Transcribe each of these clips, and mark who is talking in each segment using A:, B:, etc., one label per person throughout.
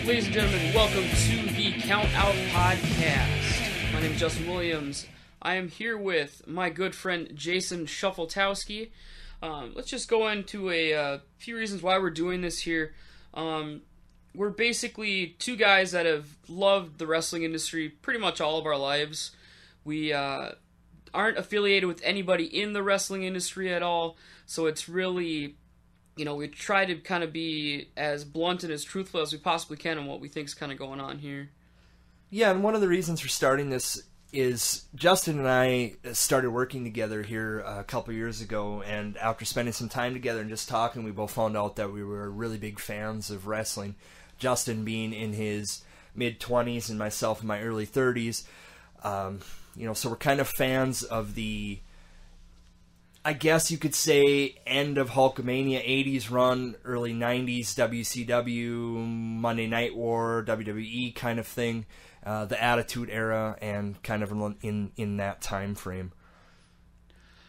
A: Ladies and gentlemen, welcome to the Count Out Podcast. My name is Justin Williams. I am here with my good friend Jason Shuffletowski. Let's just go into a few reasons why we're doing this here. We're basically two guys that have loved the wrestling industry pretty much all of our lives. We aren't affiliated with anybody in the wrestling industry at all, so it's really, we try to kind of be as blunt and as truthful as we possibly can on what we think is kind of going on here.
B: Yeah, and one of the reasons for starting this is Justin and I started working together here a couple years ago, and after spending some time together and just talking, we both found out that we were really big fans of wrestling. Justin being in his mid-20s and myself in my early 30s. So we're kind of fans of the, I guess you could say, end of Hulkamania 80s run, early 90s WCW, Monday Night War, WWE kind of thing, the Attitude Era, and kind of in that time frame.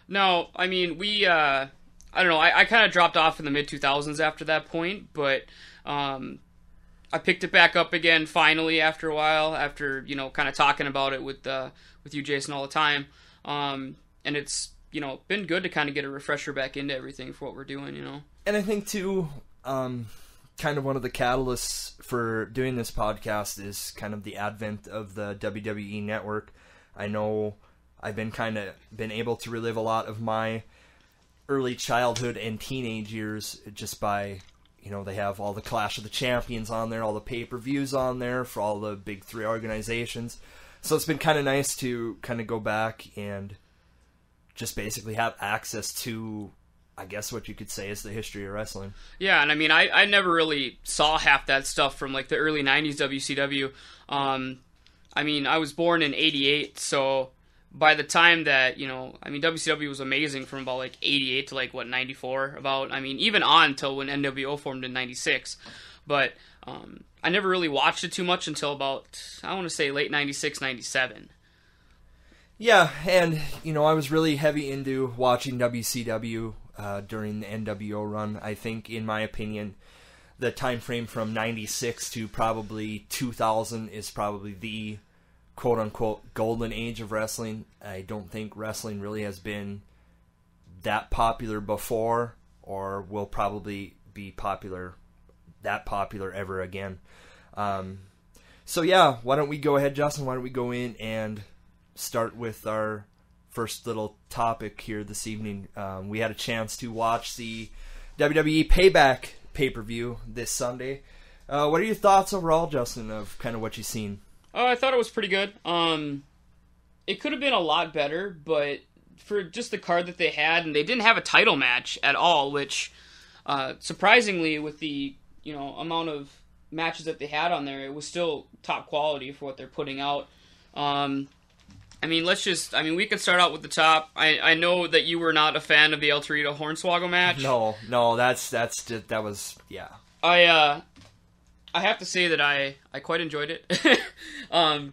A: No, I mean, I don't know, I kind of dropped off in the mid-2000s after that point, but I picked it back up again finally after a while, after, kind of talking about it with you, Jason, all the time. And it's, been good to kind of get a refresher back into everything for what we're doing,
B: And I think, too, kind of one of the catalysts for doing this podcast is kind of the advent of the WWE Network. I know I've been able to relive a lot of my early childhood and teenage years just by, they have all the Clash of the Champions on there, all the pay-per-views on there for all the big three organizations. So it's been kind of nice to kind of go back and just basically have access to, I guess what you could say is the history of wrestling.
A: Yeah, and I mean, I never really saw half that stuff from like the early 90s WCW. I mean, I was born in 88, so by the time that, WCW was amazing from about like 88 to 94 about, even on till when NWO formed in 96. But I never really watched it too much until about, I want to say late 96, 97.
B: Yeah, and, I was really heavy into watching WCW during the NWO run. I think, in my opinion, the time frame from 96 to probably 2000 is probably the quote-unquote golden age of wrestling. I don't think wrestling really has been that popular before, or will probably be that popular ever again. So yeah, why don't we go ahead, Justin? Why don't we go in and start with our first little topic here this evening. We had a chance to watch the WWE Payback pay-per-view this Sunday. What are your thoughts overall, Justin, of kind of what you've seen?
A: I thought it was pretty good. It could have been a lot better, but for just the card that they had, and they didn't have a title match at all, which, surprisingly, with the amount of matches that they had on there, it was still top quality for what they're putting out. We could start out with the top. I know that you were not a fan of the El Torito Hornswoggle match.
B: No, that was, yeah.
A: I have to say that I quite enjoyed it.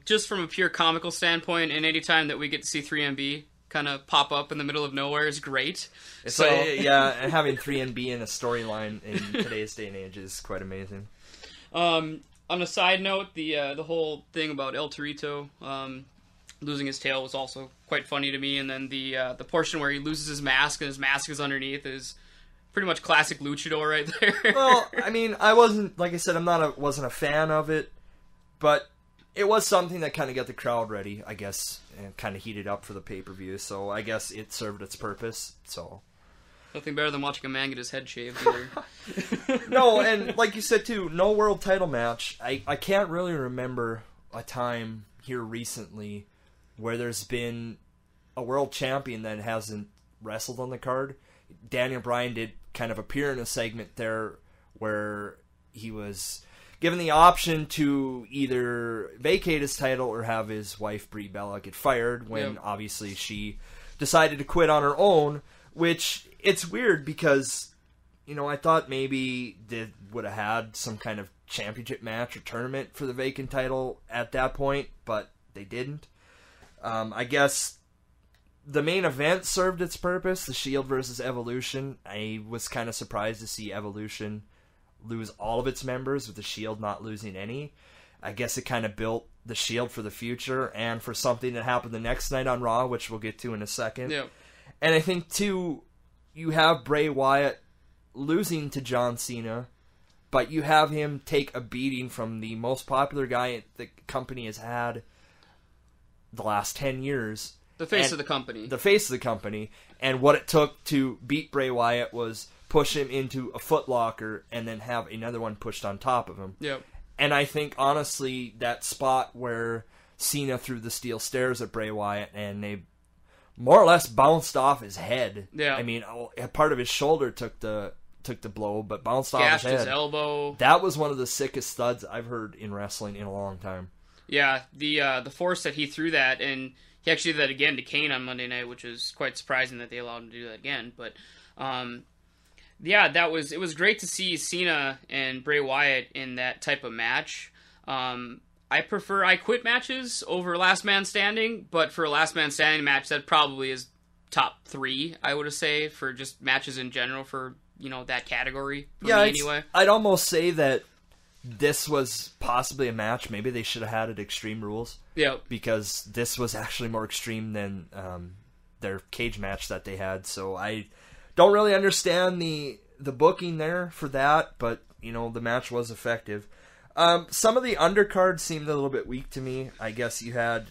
A: Just from a pure comical standpoint, and any time that we get to see 3MB kind of pop up in the middle of nowhere is great.
B: And having 3MB in a storyline in today's day and age is quite amazing.
A: On a side note, the whole thing about El Torito losing his tail was also quite funny to me, and then the portion where he loses his mask and his mask is underneath is pretty much classic luchador right there.
B: Well, I wasn't, like I said, wasn't a fan of it, but it was something that kind of got the crowd ready, I guess, and kind of heated up for the pay-per-view, so I guess it served its purpose, so.
A: Nothing better than watching a man get his head shaved either.
B: No, and like you said too, no world title match. I can't really remember a time here recently where there's been a world champion that hasn't wrestled on the card. Daniel Bryan did kind of appear in a segment there where he was given the option to either vacate his title or have his wife Brie Bella get fired when obviously she decided to quit on her own, which it's weird because, I thought maybe they would have had some kind of championship match or tournament for the vacant title at that point, but they didn't. I guess the main event served its purpose, the Shield versus Evolution. I was kind of surprised to see Evolution lose all of its members, with the Shield not losing any. I guess it kind of built the Shield for the future and for something that happened the next night on Raw, which we'll get to in a second.
A: Yeah.
B: And I think, too, you have Bray Wyatt losing to John Cena, but you have him take a beating from the most popular guy the company has had the last 10 years.
A: The face of the company.
B: The face of the company. And what it took to beat Bray Wyatt was push him into a footlocker and then have another one pushed on top of him.
A: Yep.
B: And I think, honestly, that spot where Cena threw the steel stairs at Bray Wyatt and they more or less bounced off his head.
A: Yeah.
B: I mean, part of his shoulder took the blow, but bounced off his head.
A: Gashed his elbow.
B: That was one of the sickest studs I've heard in wrestling in a long time.
A: Yeah, the force that he threw that, and he actually did that again to Kane on Monday night, which is quite surprising that they allowed him to do that again. But yeah, it was great to see Cena and Bray Wyatt in that type of match. I prefer I Quit matches over Last Man Standing, but for a Last Man Standing match, that probably is top 3, I would say, for just matches in general for, that category. For me anyway.
B: I'd almost say that this was possibly a match. Maybe they should have had it Extreme Rules.
A: Yeah.
B: Because this was actually more extreme than their cage match that they had. So I don't really understand the booking there for that, but, the match was effective. Some of the undercards seemed a little bit weak to me. I guess you had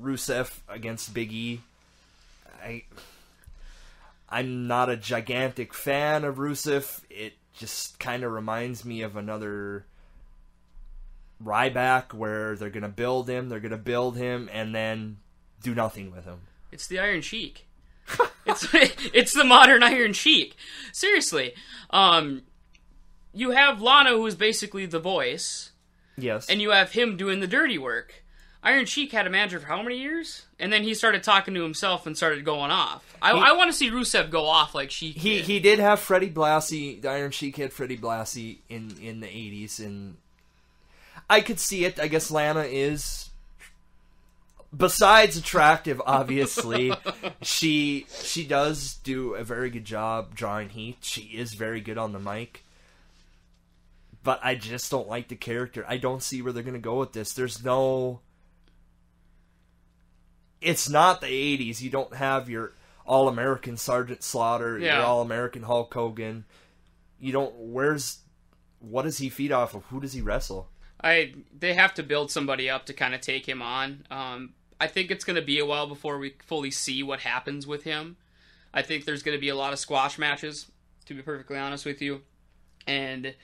B: Rusev against Big E. I'm not a gigantic fan of Rusev. It just kind of reminds me of another Ryback where they're going to build him, and then do nothing with him.
A: It's the Iron Sheik. It's the modern Iron Sheik. Seriously. You have Lana, who is basically the voice.
B: Yes.
A: And you have him doing the dirty work. Iron Sheik had a manager for how many years? And then he started talking to himself and started going off. I want to see Rusev go off like Sheik did.
B: He did have Freddie Blassie. The Iron Sheik had Freddie Blassie in the 80s. And I could see it. I guess Lana is, besides attractive, obviously, she does do a very good job drawing heat. She is very good on the mic. But I just don't like the character. I don't see where they're going to go with this. It's not the 80s. You don't have your All-American Sergeant Slaughter, your All-American Hulk Hogan. What does he feed off of? Who does he wrestle?
A: They have to build somebody up to kind of take him on. I think it's going to be a while before we fully see what happens with him. I think there's going to be a lot of squash matches, to be perfectly honest with you. And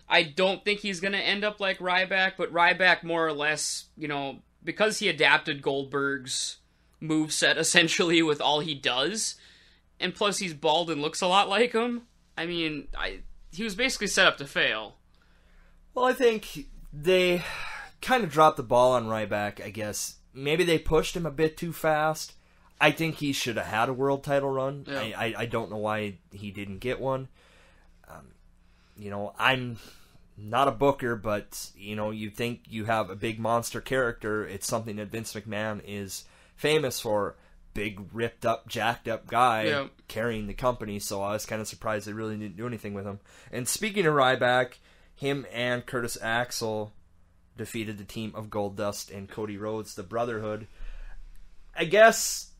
A: I don't think he's going to end up like Ryback, but Ryback more or less, because he adapted Goldberg's moveset essentially with all he does, and plus he's bald and looks a lot like him, I mean, he was basically set up to fail.
B: Well, I think they kind of dropped the ball on Ryback, I guess. Maybe they pushed him a bit too fast. I think he should have had a world title run. Yeah. I don't know why he didn't get one. I'm not a booker, but, you think you have a big monster character. It's something that Vince McMahon is famous for. Big, ripped up, jacked up guy carrying the company, so I was kind of surprised they really didn't do anything with him. And speaking of Ryback, him and Curtis Axel defeated the team of Goldust and Cody Rhodes, the Brotherhood. I guess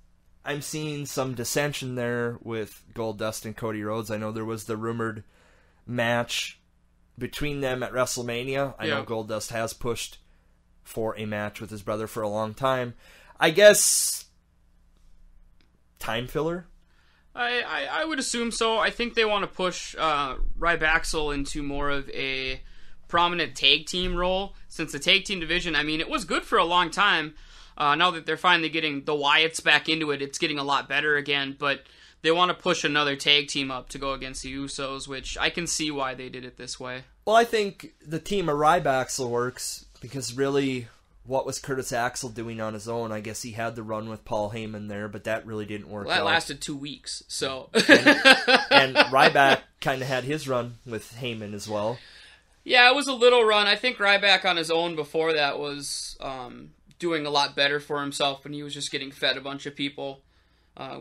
B: I'm seeing some dissension there with Goldust and Cody Rhodes. I know there was the rumored match between them at WrestleMania. I know Goldust has pushed for a match with his brother for a long time. I guess time filler?
A: I would assume so. I think they want to push Rybaxel into more of a prominent tag team role, since the tag team division, I mean, it was good for a long time. Now that they're finally getting the Wyatts back into it, it's getting a lot better again, but they want to push another tag team up to go against the Usos, which I can see why they did it this way.
B: Well, I think the team of Rybaxel works, because really, what was Curtis Axel doing on his own? I guess he had the run with Paul Heyman there, but that really didn't work out.
A: That lasted 2 weeks, so...
B: and Ryback kind of had his run with Heyman as well.
A: Yeah, it was a little run. I think Ryback on his own before that was doing a lot better for himself, and he was just getting fed a bunch of people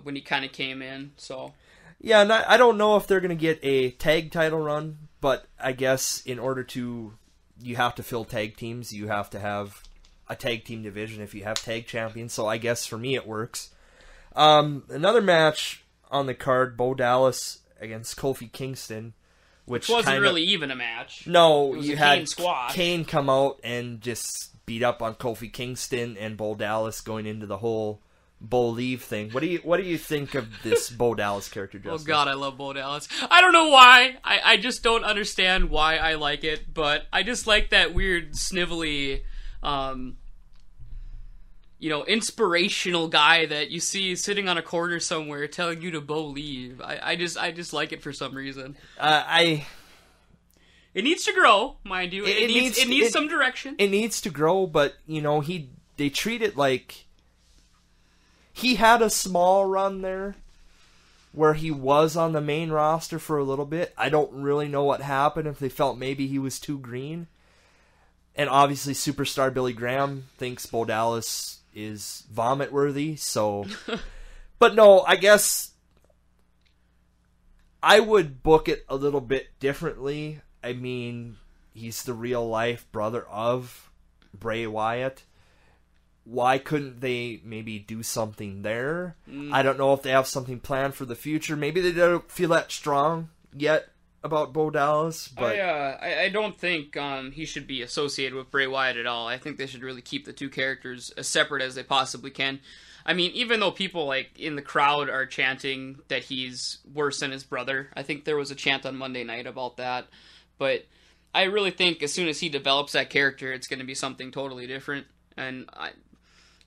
A: when he kind of came in, so...
B: Yeah, and I don't know if they're going to get a tag title run, but I guess in order to, you have to fill tag teams, you have to have a tag team division if you have tag champions, so I guess for me it works. Another match on the card, Bo Dallas against Kofi Kingston, which
A: wasn't really even a match.
B: No,
A: it was
B: you had Kane come out and just beat up on Kofi Kingston and Bo Dallas going into the whole Bo leave thing. What do you think of this Bo Dallas character, Justin?
A: Oh God, I love Bo Dallas. I don't know why. I just don't understand why I like it, but I just like that weird snivelly, inspirational guy that you see sitting on a corner somewhere telling you to Bo leave. I just like it for some reason. It needs to grow, mind you. It needs some direction.
B: It needs to grow, but they treat it like he had a small run there where he was on the main roster for a little bit. I don't really know what happened, if they felt maybe he was too green. And obviously superstar Billy Graham thinks Bo Dallas is vomit worthy, so but no, I guess I would book it a little bit differently. I mean, he's the real life brother of Bray Wyatt. Why couldn't they maybe do something there? I don't know if they have something planned for the future. Maybe they don't feel that strong yet about Bo Dallas. But
A: I don't think he should be associated with Bray Wyatt at all. I think they should really keep the two characters as separate as they possibly can. I mean, even though people in the crowd are chanting that he's worse than his brother, I think there was a chant on Monday night about that. But I really think as soon as he develops that character, it's going to be something totally different. And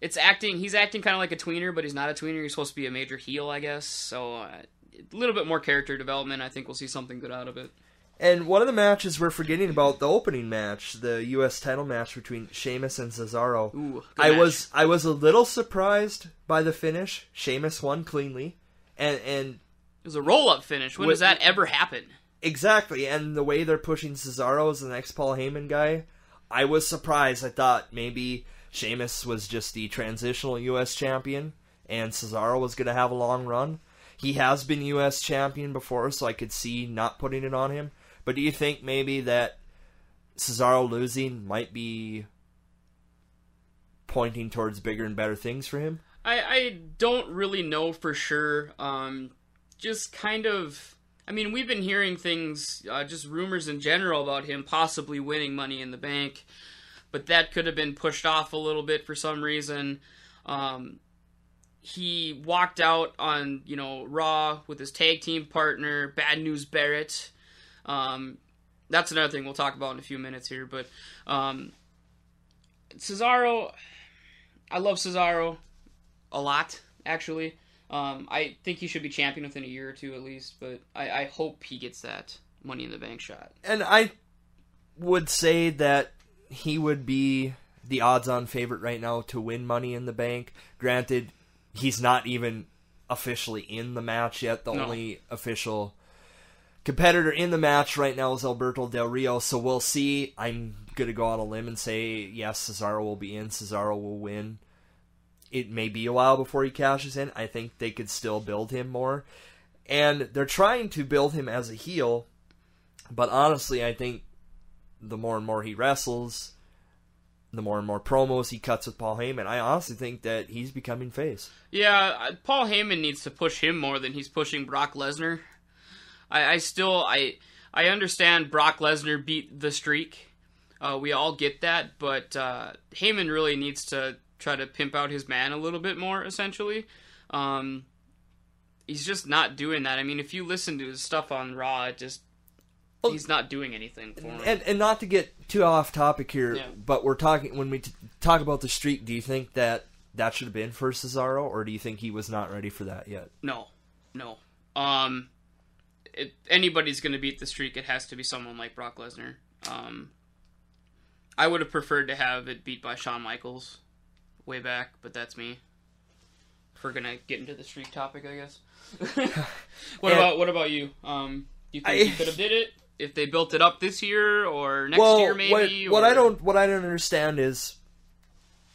A: he's acting kind of like a tweener, but he's not a tweener. He's supposed to be a major heel, I guess. So a little bit more character development. I think we'll see something good out of it.
B: And one of the matches we're forgetting about, the opening match, the U.S. title match between Sheamus and Cesaro.
A: Ooh,
B: I was a little surprised by the finish. Sheamus won cleanly, and
A: it was a roll-up finish. When does that ever happen?
B: Exactly, and the way they're pushing Cesaro as the next Paul Heyman guy, I was surprised. I thought maybe Sheamus was just the transitional U.S. champion, and Cesaro was going to have a long run. He has been U.S. champion before, so I could see not putting it on him. But do you think maybe that Cesaro losing might be pointing towards bigger and better things for him?
A: I don't really know for sure. Just kind of... I mean, we've been hearing things, just rumors in general about him possibly winning Money in the Bank. But that could have been pushed off a little bit for some reason. He walked out on, Raw with his tag team partner, Bad News Barrett. That's another thing we'll talk about in a few minutes here. But Cesaro, I love Cesaro a lot, actually. I think he should be champion within a year or two at least. But I hope he gets that Money in the Bank shot.
B: And I would say that he would be the odds-on favorite right now to win Money in the Bank. Granted, he's not even officially in the match yet. The only official competitor in the match right now is Alberto Del Rio, so we'll see. I'm going to go on a limb and say, yes, Cesaro will be in. Cesaro will win. It may be a while before he cashes in. I think they could still build him more. And they're trying to build him as a heel, but honestly, I think the more and more he wrestles, the more and more promos he cuts with Paul Heyman, I honestly think that he's becoming face.
A: Yeah, Paul Heyman needs to push him more than he's pushing Brock Lesnar. I understand Brock Lesnar beat the streak. We all get that, but Heyman really needs to try to pimp out his man a little bit more, essentially. He's just not doing that. I mean, if you listen to his stuff on Raw, he's not doing anything for him.
B: And not to get too off topic here, but we're talking when we talk about the streak. Do you think that should have been for Cesaro, or do you think he was not ready for that yet?
A: No. If anybody's going to beat the streak, it has to be someone like Brock Lesnar. I would have preferred to have it beat by Shawn Michaels way back, but that's me. If we're going to get into the streak topic, I guess. What about you? Do you think he could have did it if they built it up this year or next year maybe?
B: What I don't understand is,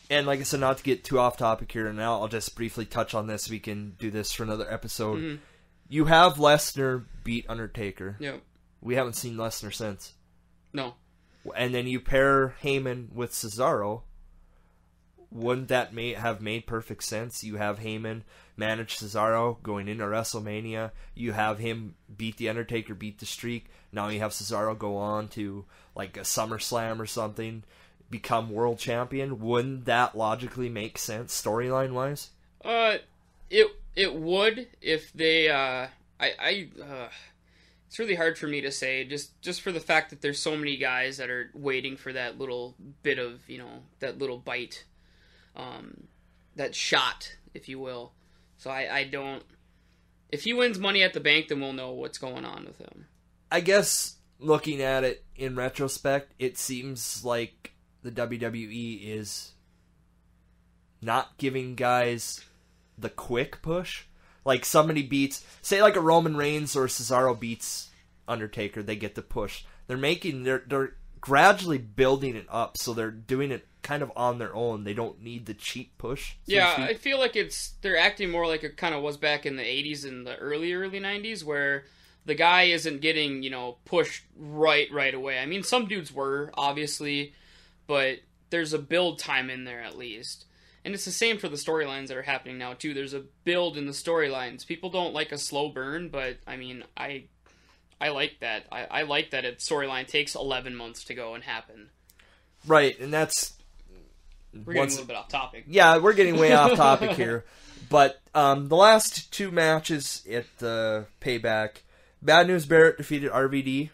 B: and like I said, not to get too off topic here, and now I'll just briefly touch on this. We can do this for another episode. Mm-hmm. You have Lesnar beat Undertaker.
A: Yep.
B: We haven't seen Lesnar since.
A: No.
B: And then you pair Heyman with Cesaro. Wouldn't that have made perfect sense? You have Heyman manage Cesaro going into WrestleMania. You have him beat The Undertaker, beat the streak. Now you have Cesaro go on to like a SummerSlam or something, become world champion. Wouldn't that logically make sense storyline wise?
A: It would if they it's really hard for me to say just for the fact that there's so many guys that are waiting for that little bit of, that little bite, that shot, if you will. So I don't. If he wins Money at the Bank, then we'll know what's going on with him.
B: I guess looking at it in retrospect, it seems like the WWE is not giving guys the quick push. Like somebody beats, say like a Roman Reigns or Cesaro beats Undertaker, they get the push. They're gradually building it up, so they're doing it kind of on their own. They don't need the cheap push.
A: Yeah, I feel like they're acting more like it kind of was back in the 80s and the early 90s, where the guy isn't getting, pushed right away. I mean, some dudes were, obviously, but there's a build time in there at least. And it's the same for the storylines that are happening now, too. There's a build in the storylines. People don't like a slow burn, but, I mean, I like that. I like that a storyline takes 11 months to go and happen.
B: Right, and that's...
A: We're getting a little bit off topic.
B: Yeah, we're getting way off topic here. But the last two matches at the Payback, Bad News Barrett defeated RVD,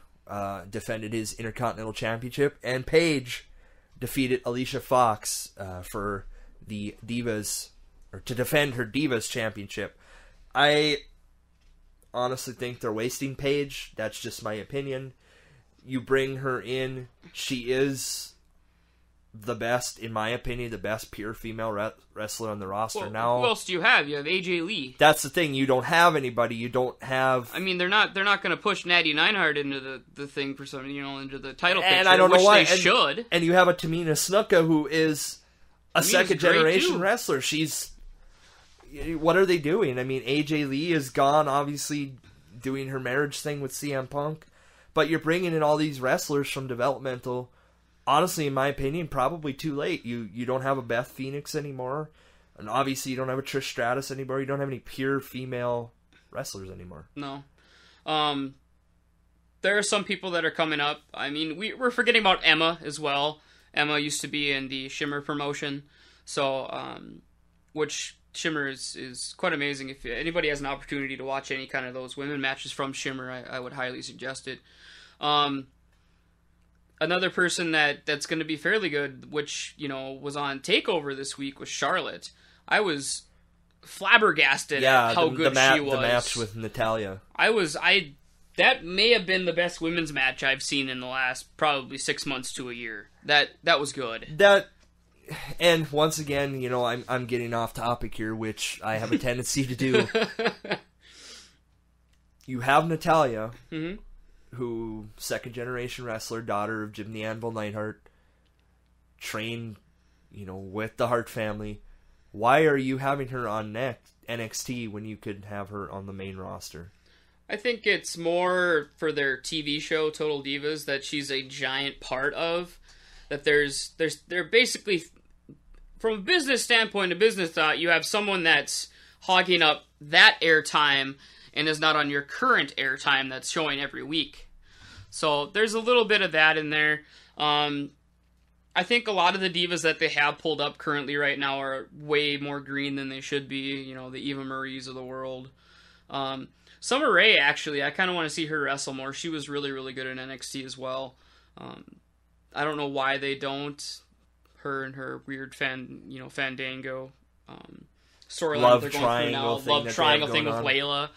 B: defended his Intercontinental Championship, and Paige defeated Alicia Fox for the Divas, or to defend her Divas Championship. I honestly think they're wasting Paige. That's just my opinion. You bring her in, she is the best, in my opinion, the best pure female wrestler on the roster now.
A: Who else do you have? You have AJ Lee.
B: That's the thing. You don't have anybody. You don't have.
A: I mean, they're not going to push Natty Neidhart into the thing for some, into the title picture.
B: And I don't know why.
A: They should.
B: And you have a Tamina Snuka who is a second generation wrestler. She's. What are they doing? I mean, AJ Lee is gone, obviously doing her marriage thing with CM Punk, but you're bringing in all these wrestlers from developmental. Honestly, in my opinion, probably too late. You don't have a Beth Phoenix anymore. And obviously you don't have a Trish Stratus anymore. You don't have any pure female wrestlers anymore.
A: No. There are some people that are coming up. I mean, we're forgetting about Emma as well. Emma used to be in the Shimmer promotion. So, which Shimmer is quite amazing. If anybody has an opportunity to watch any kind of those women matches from Shimmer, I would highly suggest it. Another person that's going to be fairly good, which, was on TakeOver this week, was Charlotte. I was flabbergasted at how good she was.
B: The match with Natalya.
A: That may have been the best women's match I've seen in the last probably 6 months to a year. That was good.
B: And once again, I'm getting off topic here, which I have a tendency to do. You have Natalya. Mm-hmm. Who, second generation wrestler, daughter of Jim the Anvil Neidhart, trained, with the Hart family. Why are you having her on NXT when you could have her on the main roster?
A: I think it's more for their TV show, Total Divas, that she's a giant part of. That they're basically, from a business standpoint, a business thought, you have someone that's hogging up that airtime and is not on your current airtime that's showing every week. So there's a little bit of that in there. I think a lot of the divas that they have pulled up currently right now are way more green than they should be. The Eva Maries of the world. Summer Rae, actually, I kind of want to see her wrestle more. She was really, really good in NXT as well. I don't know why they don't. Her and her weird Fandango storyline they're going through now. Love triangle thing with Layla.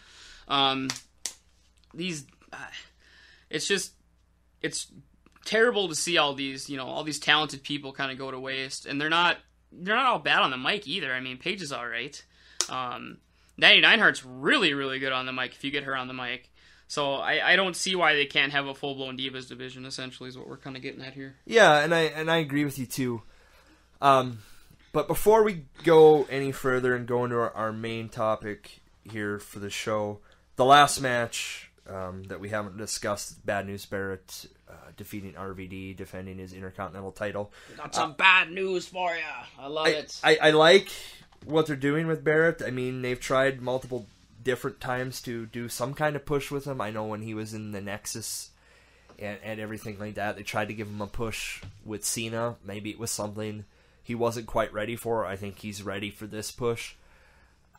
A: It's terrible to see all these talented people kind of go to waste, and they're not all bad on the mic either. I mean, Paige is all right. Natty Neidhart's really, really good on the mic if you get her on the mic. So I don't see why they can't have a full-blown Divas division, essentially, is what we're kind of getting at here.
B: Yeah, and I agree with you, too. But before we go any further and go into our main topic here for the show, the last match that we haven't discussed. Bad News Barrett defeating RVD, defending his Intercontinental title.
A: Got some bad news for you. I love it.
B: I like what they're doing with Barrett. I mean, they've tried multiple different times to do some kind of push with him. I know when he was in the Nexus and everything like that, they tried to give him a push with Cena. Maybe it was something he wasn't quite ready for. I think he's ready for this push.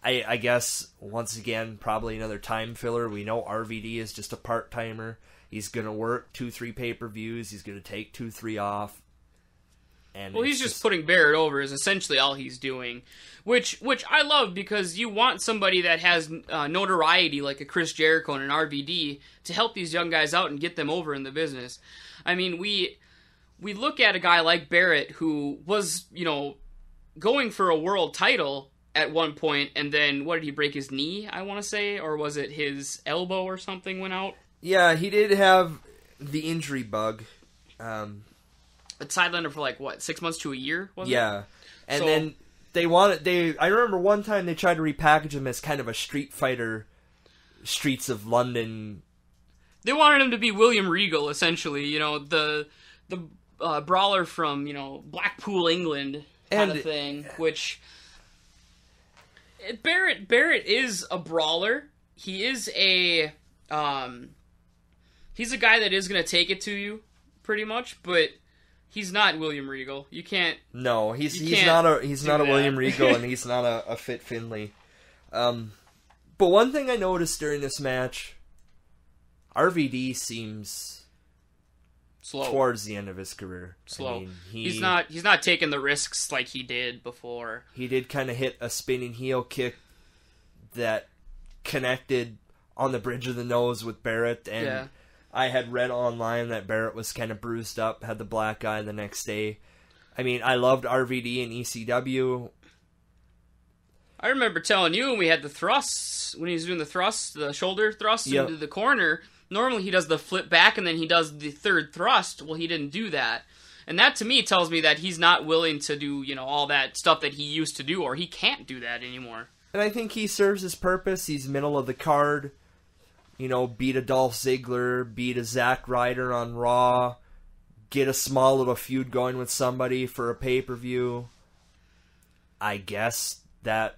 B: I guess, once again, probably another time filler. We know RVD is just a part-timer. He's going to work 2-3 pay-per-views. He's going to take 2-3 off. And
A: well, he's just putting Barrett over is essentially all he's doing. Which I love, because you want somebody that has notoriety like a Chris Jericho and an RVD to help these young guys out and get them over in the business. I mean, we look at a guy like Barrett who was, going for a world title at one point, and then, what did he break his knee, I want to say? Or was it his elbow or something went out?
B: Yeah, he did have the injury bug.
A: A sideliner for like, what, 6 months to a year, was it?
B: Yeah. And then I remember one time they tried to repackage him as kind of a Street Fighter, Streets of London.
A: They wanted him to be William Regal, essentially, the brawler from, Blackpool, England kind of thing, which... Barrett is a brawler. He is he's a guy that is going to take it to you, pretty much, but he's not William Regal. You can't... No,
B: he's not a William Regal, and he's not a Fit Finlay. But one thing I noticed during this match, RVD seems slow towards the end of his career.
A: Slow. I mean, he's not taking the risks like he did before.
B: He did kind of hit a spinning heel kick that connected on the bridge of the nose with Barrett, and I had read online that Barrett was kind of bruised up, had the black eye the next day. I mean, I loved RVD and ECW.
A: I remember telling you when we had the thrusts, when he was doing the shoulder thrust into the corner. Normally he does the flip back and then he does the third thrust. Well, he didn't do that. And that to me tells me that he's not willing to do, all that stuff that he used to do, or he can't do that anymore.
B: And I think he serves his purpose. He's middle of the card. Beat a Dolph Ziggler, beat a Zack Ryder on Raw, get a small little feud going with somebody for a pay-per-view. I guess that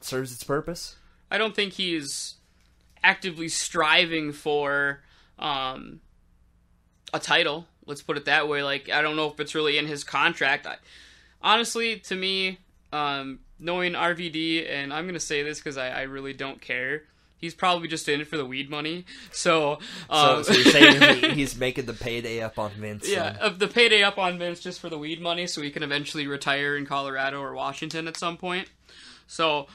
B: serves its purpose.
A: I don't think he's actively striving for a title. Let's put it that way. Like, I don't know if it's really in his contract. Honestly, to me, knowing RVD, and I'm going to say this because I really don't care, he's probably just in it for the weed money. So
B: you're saying he's making the payday up on Vince.
A: Yeah, the payday up on Vince just for the weed money so he can eventually retire in Colorado or Washington at some point. So,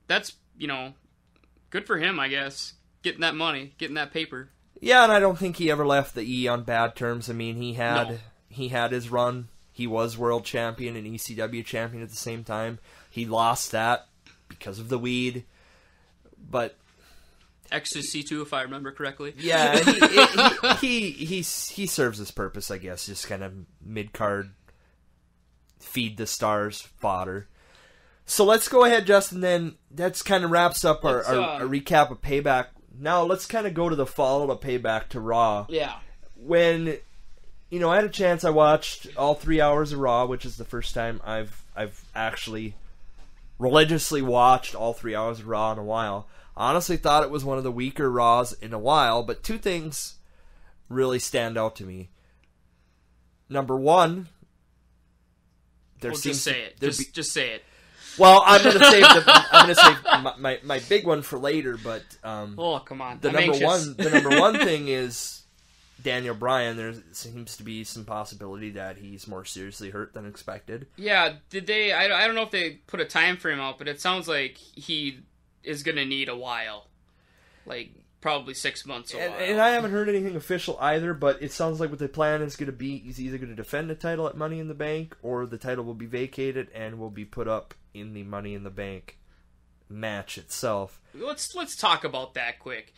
A: that's, good for him, I guess. Getting that money, getting that paper.
B: Yeah, and I don't think he ever left the E on bad terms. I mean, he had his run. He was world champion and ECW champion at the same time. He lost that because of the weed, but
A: ecstasy too, if I remember correctly.
B: Yeah, he serves his purpose, I guess. Just kind of mid card, feed the stars fodder. So let's go ahead, Justin, then. That kind of wraps up our recap of Payback. Now let's kind of go to the follow to Payback to Raw.
A: Yeah.
B: When, I had a chance, I watched all 3 hours of Raw, which is the first time I've actually religiously watched all 3 hours of Raw in a while. I honestly thought it was one of the weaker Raws in a while, but two things really stand out to me. Number one,
A: just say it. Just say it.
B: Well, I'm gonna save my big one for later, but
A: oh, come on.
B: The number one thing is Daniel Bryan. There seems to be some possibility that he's more seriously hurt than expected.
A: Yeah, did they? I don't know if they put a time frame out, but it sounds like he is gonna need a while, like probably 6 months.
B: And I haven't heard anything official either, but it sounds like what the plan is going to be. He's either going to defend the title at Money in the Bank, or the title will be vacated and will be put up in the Money in the Bank match itself.
A: Let's talk about that quick,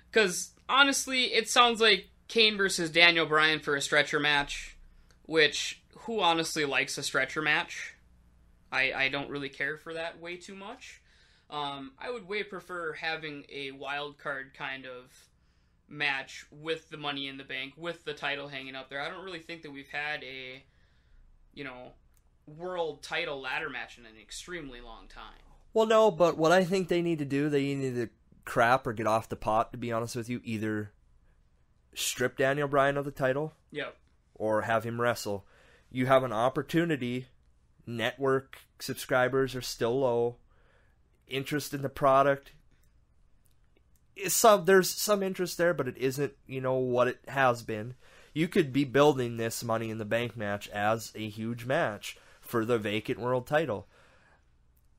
A: because honestly, it sounds like Kane versus Daniel Bryan for a stretcher match, which who honestly likes a stretcher match? I don't really care for that way too much. I would way prefer having a wild card kind of match with the Money in the Bank, with the title hanging up there. I don't really think that we've had a, world title ladder match in an extremely long time.
B: Well, no, but what I think they need to do, they need to crap or get off the pot, to be honest with you. Either strip Daniel Bryan of the title,
A: Yep,
B: or have him wrestle. You have an opportunity. Network subscribers are still low. Interest in the product, there's some interest there, but it isn't, what it has been. You could be building this Money in the Bank match as a huge match for the vacant world title.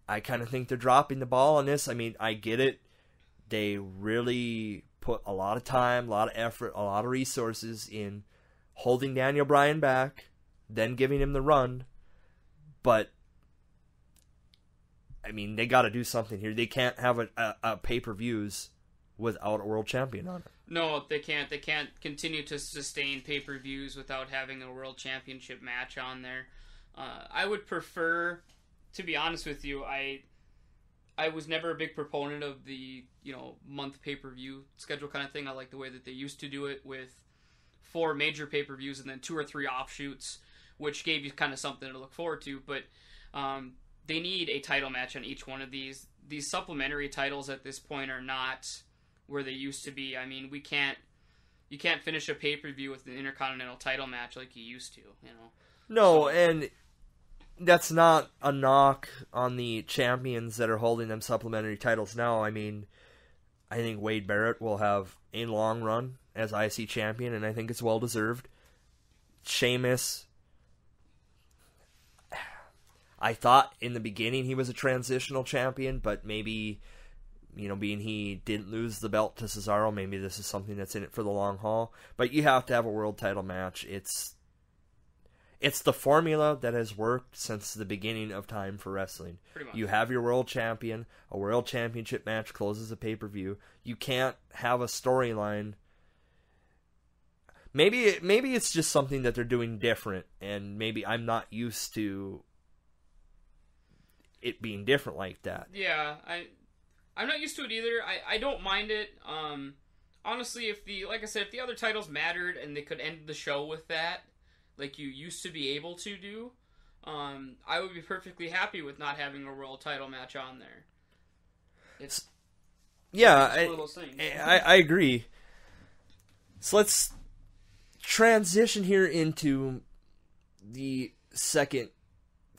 B: I kind of think they're dropping the ball on this. I mean, I get it. They really put a lot of time, a lot of effort, a lot of resources in holding Daniel Bryan back, then giving him the run. But, I mean, they got to do something here. They can't have a pay-per-views without a world champion on it.
A: No, they can't. They can't continue to sustain pay-per-views without having a world championship match on there. I would prefer, to be honest with you, I was never a big proponent of the, month pay-per-view schedule kind of thing. I like the way that they used to do it with 4 major pay-per-views and then 2 or 3 offshoots, which gave you kind of something to look forward to. But they need a title match on each one of these. These supplementary titles at this point are not where they used to be. I mean, you can't finish a pay-per-view with an Intercontinental title match like you used to,
B: No,
A: So,
B: and that's not a knock on the champions that are holding them supplementary titles now. I mean, I think Wade Barrett will have a long run as IC champion, and I think it's well-deserved. Sheamus, I thought in the beginning he was a transitional champion, but maybe, being he didn't lose the belt to Cesaro, maybe this is something that's in it for the long haul. But you have to have a world title match. It's the formula that has worked since the beginning of time for wrestling.
A: Pretty much.
B: You have your world champion, a world championship match closes a pay-per-view. You can't have a storyline. Maybe it's just something that they're doing different, and maybe I'm not used to it being different like that.
A: Yeah, I'm not used to it either. I don't mind it. Honestly, if the other titles mattered and they could end the show with that, like you used to be able to do, I would be perfectly happy with not having a world title match on there. It's one of those things.
B: I agree. So let's transition here into the second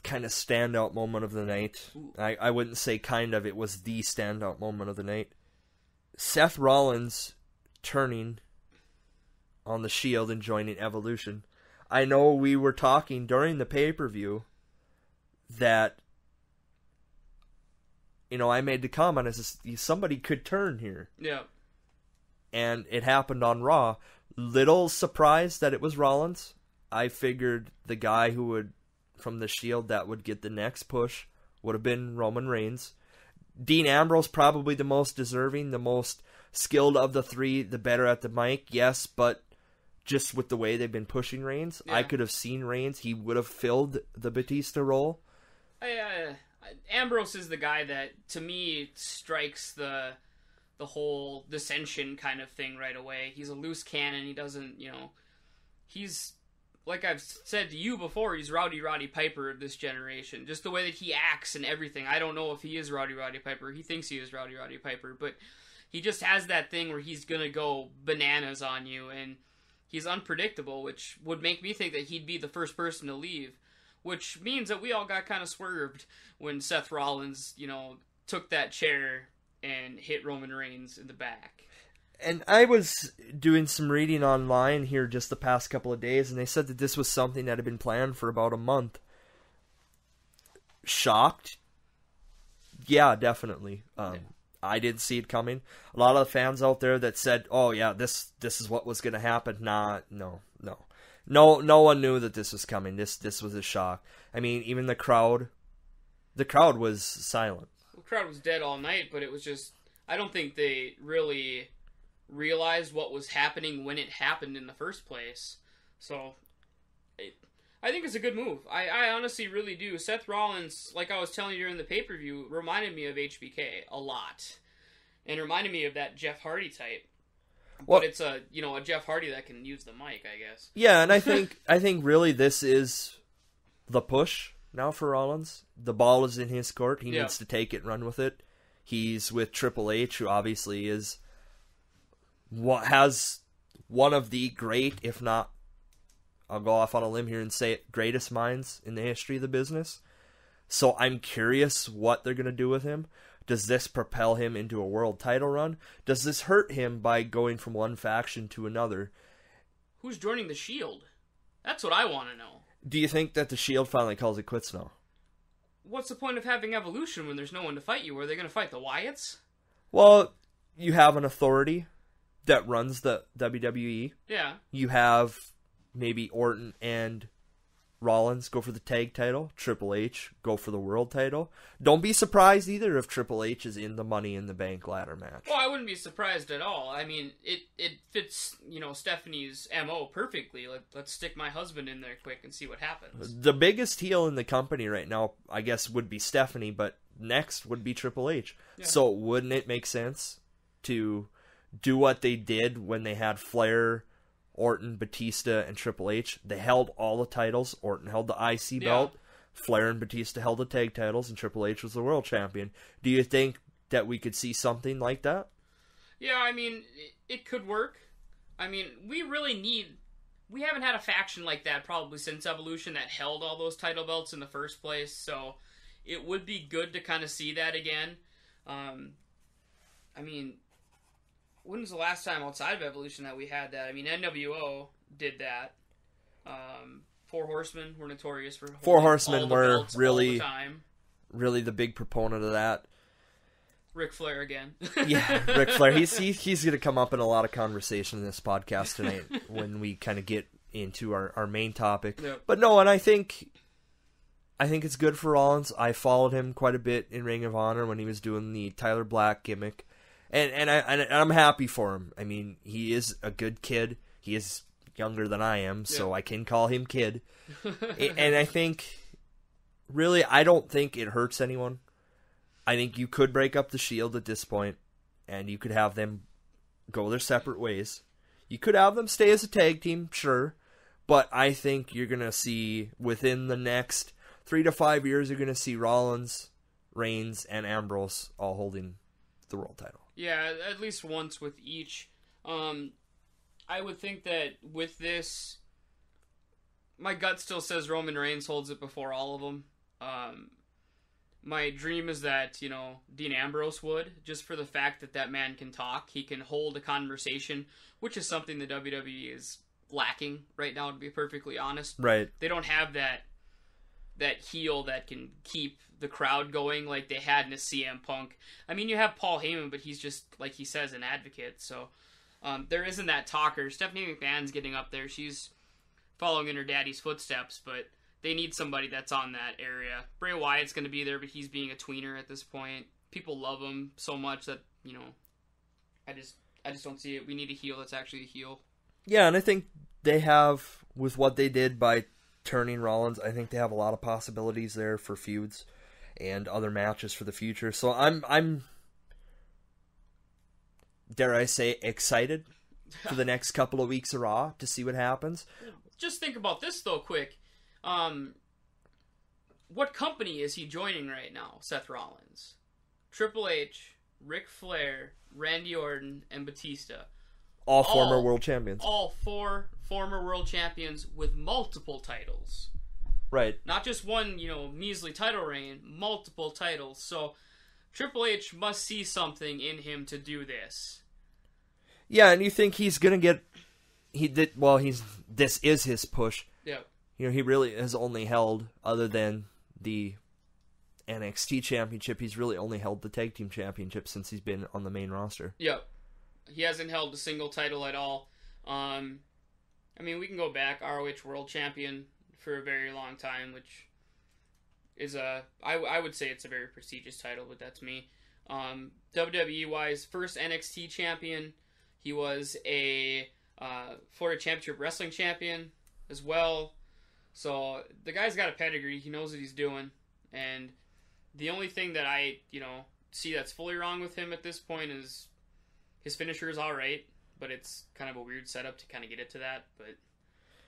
B: kind of standout moment of the night. I wouldn't say kind of, it was the standout moment of the night. Seth Rollins turning on the Shield and joining Evolution. I know we were talking during the pay-per-view that, I made the comment, as somebody could turn here.
A: Yeah.
B: And it happened on Raw. Little surprised that it was Rollins. I figured the guy who would, from the Shield, that would get the next push would have been Roman Reigns. Dean Ambrose, probably the most deserving, the most skilled of the three, the better at the mic, yes, but just with the way they've been pushing Reigns, yeah. I could have seen Reigns. He would have filled the Batista role.
A: Ambrose is the guy that, to me, strikes the whole dissension kind of thing right away. He's a loose cannon. He doesn't, he's, like I've said to you before, he's Rowdy Piper of this generation. Just the way that he acts and everything. I don't know if he is Rowdy Piper. He thinks he is Rowdy Piper, but he just has that thing where he's going to go bananas on you, and he's unpredictable, which would make me think that he'd be the first person to leave, which means that we all got kind of swerved when Seth Rollins, took that chair and hit Roman Reigns in the back.
B: And I was doing some reading online here just the past couple of days, and they said that this was something that had been planned for about a month. Shocked? Yeah, definitely. I didn't see it coming. A lot of the fans out there that said, "Oh yeah, this is what was going to happen." No one knew that this was coming. This was a shock. I mean, even the crowd was silent.
A: The crowd was dead all night, but it was just, I don't think they really realized what was happening when it happened in the first place. So, I think it's a good move. I honestly really do. Seth Rollins, like I was telling you during the pay-per-view, reminded me of HBK a lot. And reminded me of that Jeff Hardy type. Well, but it's a Jeff Hardy that can use the mic, I guess.
B: Yeah, and I think really this is the push now for Rollins. The ball is in his court. He needs to take it and run with it. He's with Triple H, who obviously has one of the great, if not, I'll go off on a limb here and say it, greatest minds in the history of the business. So I'm curious what they're going to do with him. Does this propel him into a world title run? Does this hurt him by going from one faction to another?
A: Who's joining the Shield? That's what I want to know.
B: Do you think that the Shield finally calls it quits now?
A: What's the point of having Evolution when there's no one to fight you? Are they going to fight the Wyatts?
B: Well, you have an authority that runs the WWE.
A: Yeah.
B: You have maybe Orton and Rollins go for the tag title. Triple H go for the world title. Don't be surprised either if Triple H is in the Money in the Bank ladder match.
A: Well, I wouldn't be surprised at all. I mean, it fits, Stephanie's MO perfectly. Let's stick my husband in there quick and see what happens.
B: The biggest heel in the company right now, I guess, would be Stephanie, but next would be Triple H. Yeah. So wouldn't it make sense to do what they did when they had Flair, Orton, Batista, and Triple H? They held all the titles. Orton held the IC belt. Flair and Batista held the tag titles, and Triple H was the world champion. Do you think that we could see something like that?
A: Yeah, I mean, it could work. I mean, we haven't had a faction like that probably since Evolution that held all those title belts in the first place, so it would be good to kind of see that again. I mean, when's the last time outside of Evolution that we had that? I mean, NWO did that. Four Horsemen were notorious for
B: Four Horsemen were really the big proponent of that.
A: Ric Flair again.
B: Yeah, Ric Flair. He's going to come up in a lot of conversation in this podcast tonight when we kind of get into our main topic. Yep. But no, and I think it's good for Rollins. I followed him quite a bit in Ring of Honor when he was doing the Tyler Black gimmick. And I'm happy for him. I mean, he is a good kid. He is younger than I am, so I can call him kid. And I think, really, I don't think it hurts anyone. I think you could break up the Shield at this point, and you could have them go their separate ways. You could have them stay as a tag team, sure, but I think you're going to see, within the next 3 to 5 years, you're going to see Rollins, Reigns, and Ambrose all holding the world title.
A: Yeah, at least once with each. I would think that with this, my gut still says Roman Reigns holds it before all of them. My dream is that, Dean Ambrose would, just for the fact that man can talk. He can hold a conversation, which is something the WWE is lacking right now, to be perfectly honest.
B: Right.
A: They don't have that heel that can keep the crowd going like they had in a CM Punk. I mean, you have Paul Heyman, but he's just, like he says, an advocate. So there isn't that talker. Stephanie McMahon's getting up there. She's following in her daddy's footsteps, but they need somebody that's on that area. Bray Wyatt's going to be there, but he's being a tweener at this point. People love him so much that, I just don't see it. We need a heel that's actually a heel.
B: Yeah, and I think they have, with what they did by turning Rollins, I think they have a lot of possibilities there for feuds and other matches for the future. So I'm dare I say, excited for the next couple of weeks of Raw to see what happens.
A: Just think about this though, quick. What company is he joining right now, Seth Rollins? Triple H, Ric Flair, Randy Orton, and Batista.
B: All former world champions.
A: All 4 former world champions with multiple titles.
B: Right.
A: Not just one, measly title reign, multiple titles. So Triple H must see something in him to do this.
B: Yeah, and you think he's going to get... this is his push.
A: Yeah.
B: He really has only held, other than the NXT championship, he's really only held the tag team championship since he's been on the main roster.
A: Yep. He hasn't held a single title at all. I mean, we can go back. ROH World Champion for a very long time, which is I would say it's a very prestigious title, but that's me. WWE-wise, first NXT champion. He was a Florida Championship Wrestling champion as well. So the guy's got a pedigree. He knows what he's doing. And the only thing that I, see that's fully wrong with him at this point is his finisher is all right, but it's kind of a weird setup to kind of get it to that. But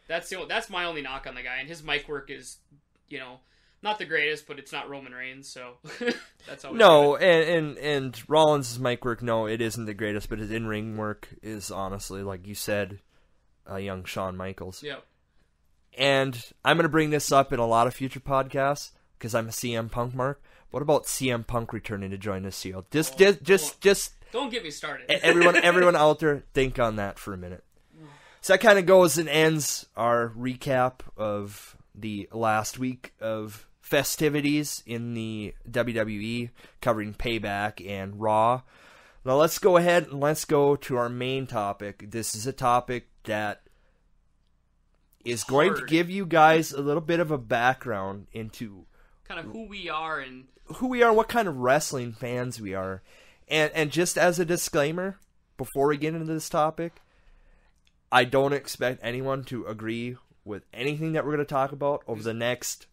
A: that's my only knock on the guy. And his mic work is, not the greatest, but it's not Roman Reigns, so that's always
B: no. And Rollins' mic work, no, it isn't the greatest, but his in-ring work is honestly, like you said, young Shawn Michaels.
A: Yep.
B: And I'm going to bring this up in a lot of future podcasts because I'm a CM Punk mark. What about CM Punk returning to join this field? Just
A: don't get me started.
B: everyone out there, think on that for a minute. So that kind of goes and ends our recap of the last week of festivities in the WWE, covering Payback and Raw. Now let's go ahead and let's go to our main topic. This is a topic that is going to give you guys a little bit of a background into
A: kind of who we are,
B: what kind of wrestling fans we are. And just as a disclaimer, before we get into this topic, I don't expect anyone to agree with anything that we're going to talk about over the next,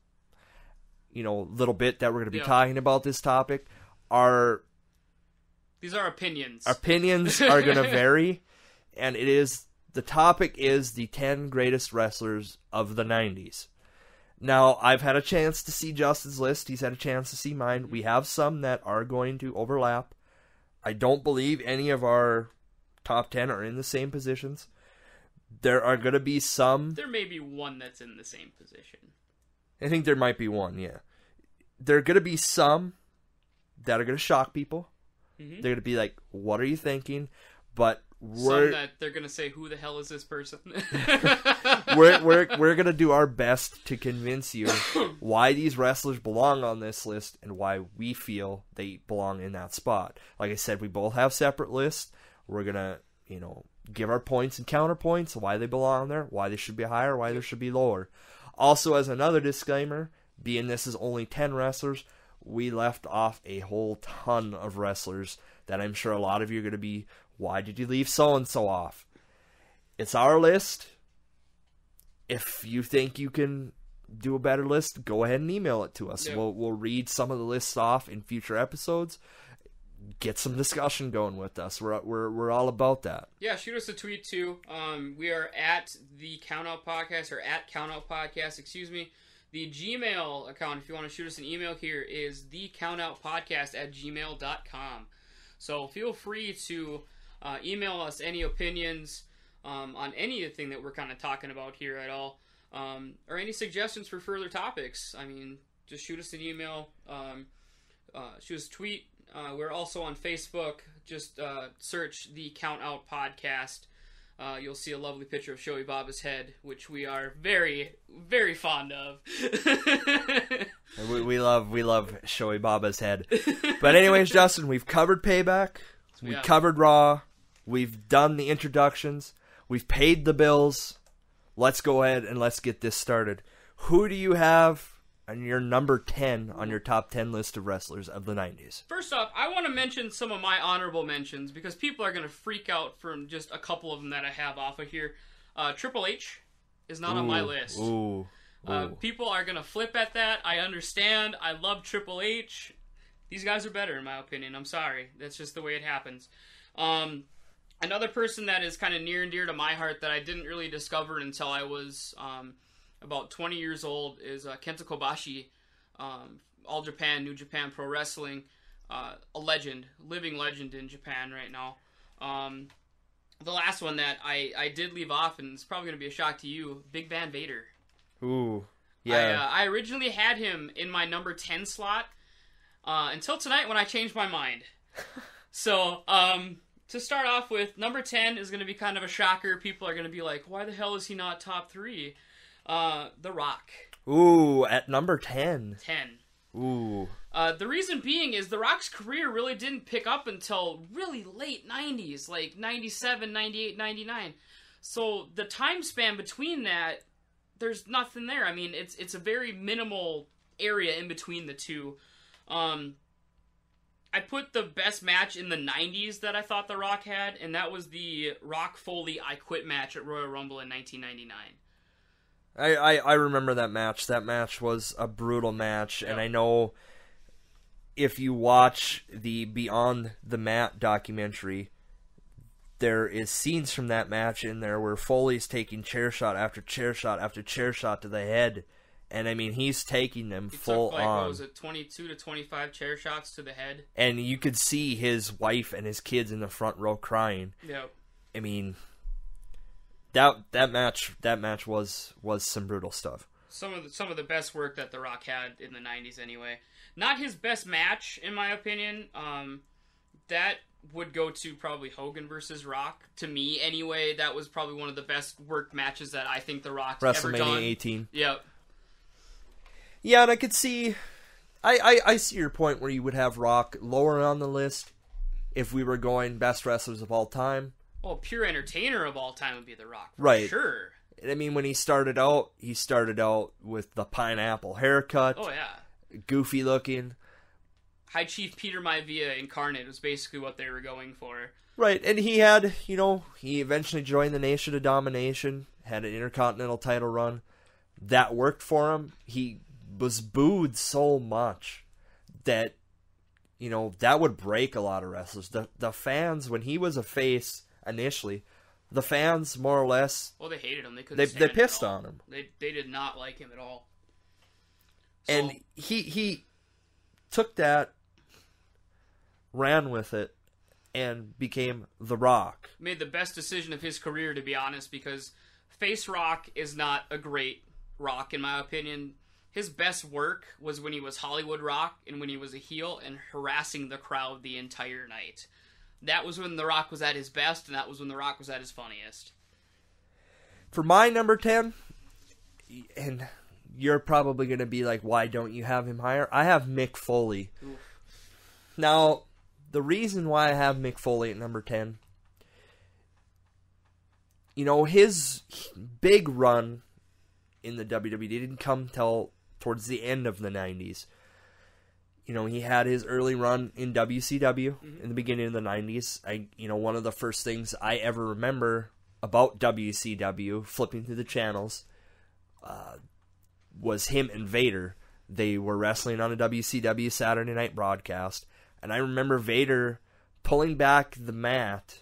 B: little bit that we're going to be talking about this topic.
A: These are opinions.
B: Opinions are going to vary, and the topic is the 10 greatest wrestlers of the 90s. Now, I've had a chance to see Justin's list. He's had a chance to see mine. We have some that are going to overlap. I don't believe any of our top 10 are in the same positions. There are going to be some...
A: There may be one that's in the same position.
B: I think there might be one, yeah. There are going to be some that are going to shock people. Mm-hmm. They're going to be like, what are you thinking? But
A: some that they're going to say, who the hell is this person?
B: we're going to do our best to convince you why these wrestlers belong on this list and why we feel they belong in that spot. Like I said, we both have separate lists. We're going to, give our points and counterpoints, why they belong there, why they should be higher, why they should be lower. Also, as another disclaimer, being this is only 10 wrestlers, we left off a whole ton of wrestlers that I'm sure a lot of you are going to be, why did you leave so-and-so off? It's our list. If you think you can do a better list, go ahead and email it to us. Yeah. We'll read some of the lists off in future episodes. Get some discussion going with us. We're all about that.
A: Yeah, shoot us a tweet too. We are at the Countout Podcast, or at Countout Podcast, excuse me. The Gmail account, if you want to shoot us an email here, is thecountoutpodcast@gmail.com. So feel free to email us any opinions on anything that we're kind of talking about here at all, or any suggestions for further topics. I mean, just shoot us an email, shoot us a tweet. We're also on Facebook. Just search the Count Out Podcast. You'll see a lovely picture of Shoei Baba's head, which we are very, very fond of.
B: we love Shoei Baba's head. But anyways, Justin, we've covered Payback. We've covered Raw. We've done the introductions. We've paid the bills. Let's go ahead and let's get this started. Who do you have on your number 10 on your top 10 list of wrestlers of the 90s?
A: First off, I want to mention some of my honorable mentions because people are going to freak out from just a couple of them that I have off of here. Triple H is not on my list. People are going to flip at that. I understand. I love Triple H. These guys are better, in my opinion. I'm sorry. That's just the way it happens. Another person that is kind of near and dear to my heart that I didn't really discover until I was about 20 years old is Kenta Kobashi, All Japan, New Japan Pro Wrestling, a legend, living legend in Japan right now. The last one that I did leave off, and it's probably going to be a shock to you, Big Van Vader.
B: Ooh, yeah.
A: I originally had him in my number 10 slot until tonight when I changed my mind. So, to start off with, number 10 is going to be kind of a shocker. People are going to be like, why the hell is he not top 3? The Rock.
B: Ooh, at number 10.
A: 10.
B: Ooh.
A: The reason being is The Rock's career really didn't pick up until really late 90s, like 97, 98, 99. So the time span between that, there's nothing there. I mean, it's a very minimal area in between the two. I put the best match in the 90s that I thought The Rock had, and that was the Rock Foley I Quit match at Royal Rumble in 1999.
B: I remember that match. That match was a brutal match, and I know if you watch the Beyond the Mat documentary, there is scenes from that match in there where Foley's taking chair shot after chair shot after chair shot to the head. And, I mean, he's taking them full on.
A: What was it, 22 to 25 chair shots to the head?
B: And you could see his wife and his kids in the front row crying.
A: Yep.
B: I mean, that match was some brutal stuff.
A: Some of the best work that The Rock had in the 90s anyway. Not his best match, in my opinion. That would go to probably Hogan versus Rock. To me, anyway, that was probably one of the best worked matches that I think The Rock's ever done.
B: WrestleMania 18.
A: Yep.
B: Yeah, and I could see... I see your point where you would have Rock lower on the list if we were going best wrestlers of all time.
A: Well, pure entertainer of all time would be The Rock, for
B: right.
A: sure.
B: I mean, when he started out with the pineapple haircut.
A: Oh, yeah.
B: Goofy looking.
A: High Chief Peter Maivia incarnate was basically what they were going for.
B: Right, and he had, he eventually joined the Nation of Domination, had an Intercontinental title run. That worked for him. He was booed so much that, that would break a lot of wrestlers. The fans, when he was a face initially, the fans more or less...
A: Well, they hated him. They couldn't
B: they pissed on him.
A: They did not like him at all.
B: So, and he took that, ran with it, and became The Rock.
A: Made the best decision of his career, to be honest, because face Rock is not a great Rock, in my opinion. His best work was when he was Hollywood Rock and when he was a heel and harassing the crowd the entire night. That was when The Rock was at his best, and that was when The Rock was at his funniest.
B: For my number 10, and you're probably going to be like, why don't you have him higher? I have Mick Foley. Oof. Now, the reason why I have Mick Foley at number 10, his big run in the WWE didn't come till towards the end of the 90s. He had his early run in WCW in the beginning of the 90s. One of the first things I ever remember about WCW, flipping through the channels, was him and Vader. They were wrestling on a WCW Saturday night broadcast, and I remember Vader pulling back the mat.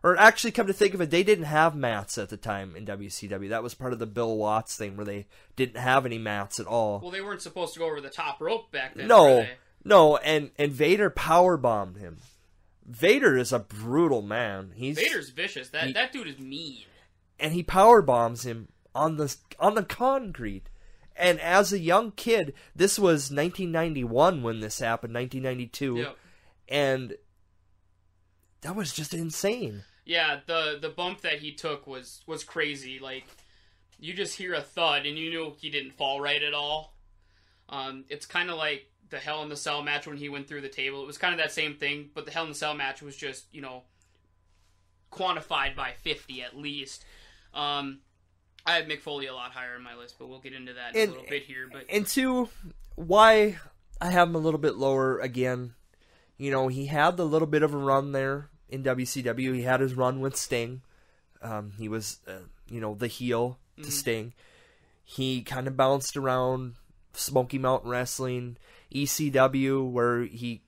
B: Or actually, come to think of it, they didn't have mats at the time in WCW. That was part of the Bill Watts thing, where they didn't have any mats at all.
A: Well, they weren't supposed to go over the top rope back then.
B: No, and Vader powerbombed him. Vader is a brutal man.
A: Vader's vicious. That dude is mean.
B: And he powerbombs him on the concrete. And as a young kid, this was 1991 when this happened, 1992.
A: Yep.
B: And that was just insane.
A: Yeah, the bump that he took was crazy. Like, you just hear a thud and you knew he didn't fall right at all. It's kind of like the Hell in the Cell match when he went through the table. It was kind of that same thing, but the Hell in the Cell match was just, quantified by 50 at least. I have Mick Foley a lot higher on my list, but we'll get into that in a little bit here.
B: And two, why I have him a little bit lower again. He had the little bit of a run there in WCW. He had his run with Sting. He was, the heel to Sting. He kind of bounced around Smoky Mountain Wrestling, ECW, where he,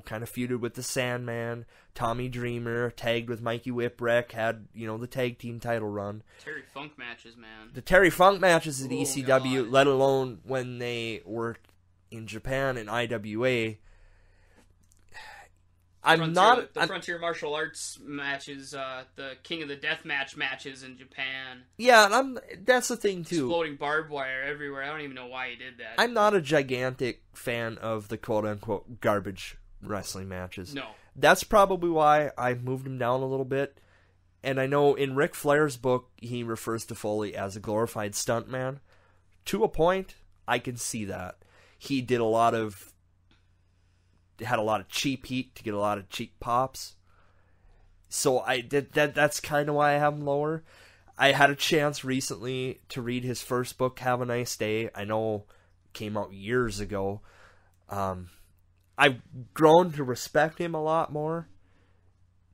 B: kind of feuded with the Sandman, Tommy Dreamer, tagged with Mikey Whipwreck, had, the tag team title run.
A: Terry Funk matches, man.
B: The Terry Funk matches at ECW,
A: God.
B: let alone when they were in Japan in IWA.
A: The Frontier Martial Arts matches, the King of the Death matches in Japan.
B: Yeah, and that's the thing too.
A: Exploding barbed wire everywhere. I don't even know why he did that.
B: I'm not a gigantic fan of the quote-unquote garbage wrestling matches.
A: No.
B: That's probably why I moved him down a little bit. And I know in Ric Flair's book, he refers to Foley as a glorified stuntman. To a point, I can see that. He did had a lot of cheap heat to get a lot of cheap pops. So that's kind of why I have him lower. I had a chance recently to read his first book, Have a Nice Day. I know it came out years ago. I've grown to respect him a lot more.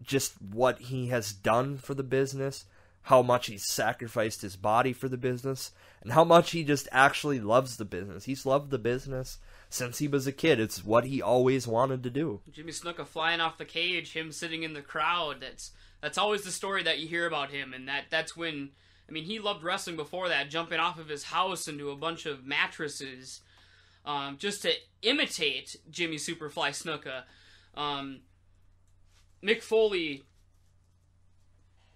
B: Just what he has done for the business. how much he's sacrificed his body for the business, and how much he just actually loves the business. He's loved the business since he was a kid. It's what he always wanted to do.
A: Jimmy Snuka flying off the cage, him sitting in the crowd. That's always the story that you hear about him, and that's when, I mean, he loved wrestling before that, jumping off of his house into a bunch of mattresses, just to imitate Jimmy Superfly Snuka. Mick Foley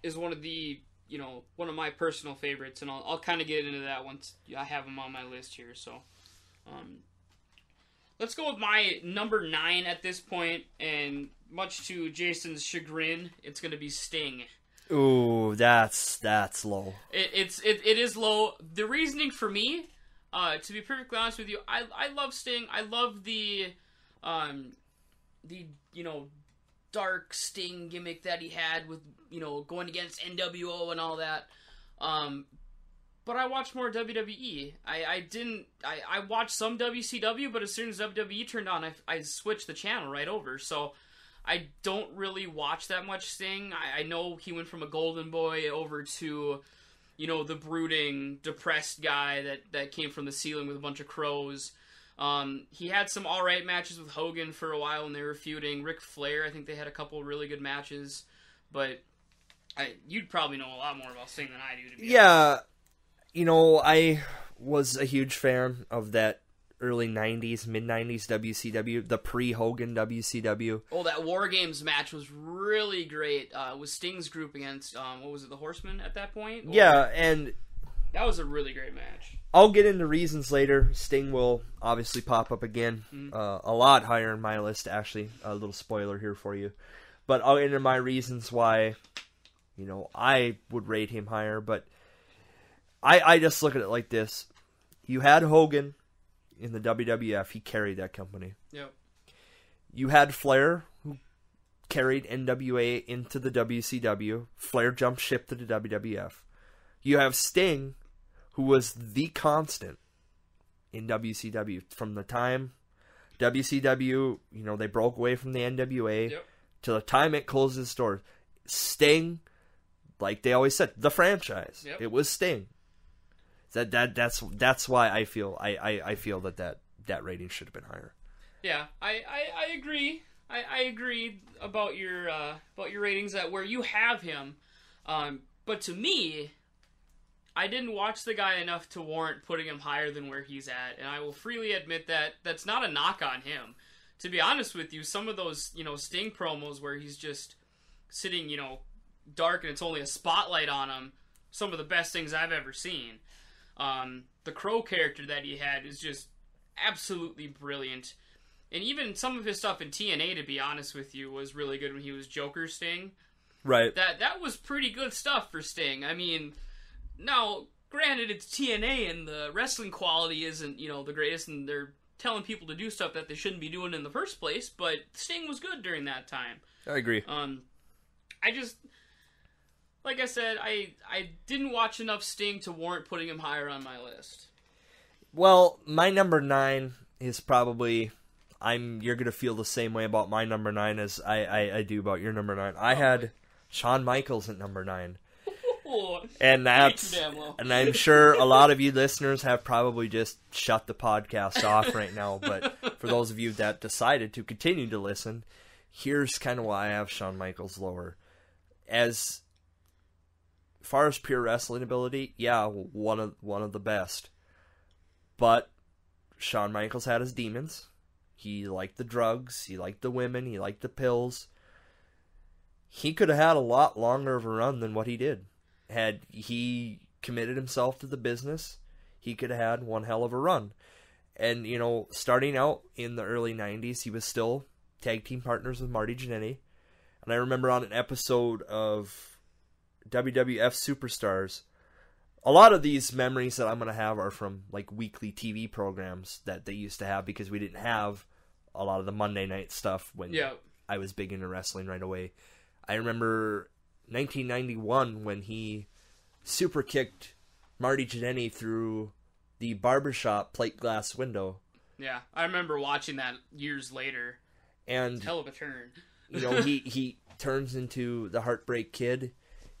A: is one of my personal favorites, and I'll kind of get into that once I have him on my list here. So, let's go with my number 9 at this point, and much to Jason's chagrin, it's going to be Sting.
B: Ooh, that's low.
A: It is low. The reasoning for me, to be perfectly honest with you, I love Sting. I love the dark Sting gimmick that he had with, going against NWO and all that. But I watched more WWE. I watched some WCW, but as soon as WWE turned on, I switched the channel right over. So I don't really watch that much Sting. I know he went from a golden boy over to, the brooding, depressed guy that came from the ceiling with a bunch of crows. He had some alright matches with Hogan for a while when they were feuding. Ric Flair, I think they had a couple really good matches. But you'd probably know a lot more about Sting than I do, to be honest.
B: I was a huge fan of that early 90s, mid-90s WCW, the pre-Hogan WCW.
A: Oh, that War Games match was really great. With Sting's group against, what was it, the Horsemen at that point?
B: Yeah, and
A: that was a really great match.
B: I'll get into reasons later. Sting will obviously pop up again. A lot higher in my list, actually. A little spoiler here for you. But I'll get into my reasons why, I would rate him higher. But I just look at it like this. You had Hogan in the WWF. He carried that company.
A: Yep.
B: You had Flair, who carried NWA into the WCW. Flair jumped ship to the WWF. You have Sting, who was the constant in WCW. From the time WCW, they broke away from the NWA,
A: yep,
B: to the time it closed its doors. Sting, like they always said, the franchise.
A: Yep.
B: It was Sting. That's why I feel that rating should have been higher.
A: Yeah, I agree. I agree about your ratings at where you have him. But to me, I didn't watch the guy enough to warrant putting him higher than where he's at, and I will freely admit that that's not a knock on him. To be honest with you, some of those, Sting promos where he's just sitting, dark and it's only a spotlight on him, some of the best things I've ever seen. The Crow character that he had is just absolutely brilliant. And even some of his stuff in TNA, to be honest with you, was really good when he was Joker Sting.
B: Right.
A: That was pretty good stuff for Sting. I mean, now, granted, it's TNA and the wrestling quality isn't, the greatest, and they're telling people to do stuff that they shouldn't be doing in the first place, but Sting was good during that time.
B: I agree.
A: Like I said, I didn't watch enough Sting to warrant putting him higher on my list.
B: Well, my number 9 is probably... you're going to feel the same way about my number 9 as I do about your number 9. I had Shawn Michaels at number 9. And I'm sure a lot of you listeners have probably just shut the podcast off right now. But for those of you that decided to continue to listen, here's kind of why I have Shawn Michaels lower. As far as pure wrestling ability, yeah, one of the best. But Shawn Michaels had his demons. He liked the drugs. He liked the women. He liked the pills. He could have had a lot longer of a run than what he did. Had he committed himself to the business, he could have had one hell of a run. And, starting out in the early 90s, he was still tag team partners with Marty Jannetty. And I remember on an episode of WWF Superstars, a lot of these memories that I'm going to have are from like weekly TV programs that they used to have, because we didn't have a lot of the Monday night stuff when I was big into wrestling right away. I remember 1991 when he super kicked Marty Jannetty through the barbershop plate glass window.
A: Yeah, I remember watching that years later.
B: And
A: hell of a turn.
B: he turns into the Heartbreak Kid.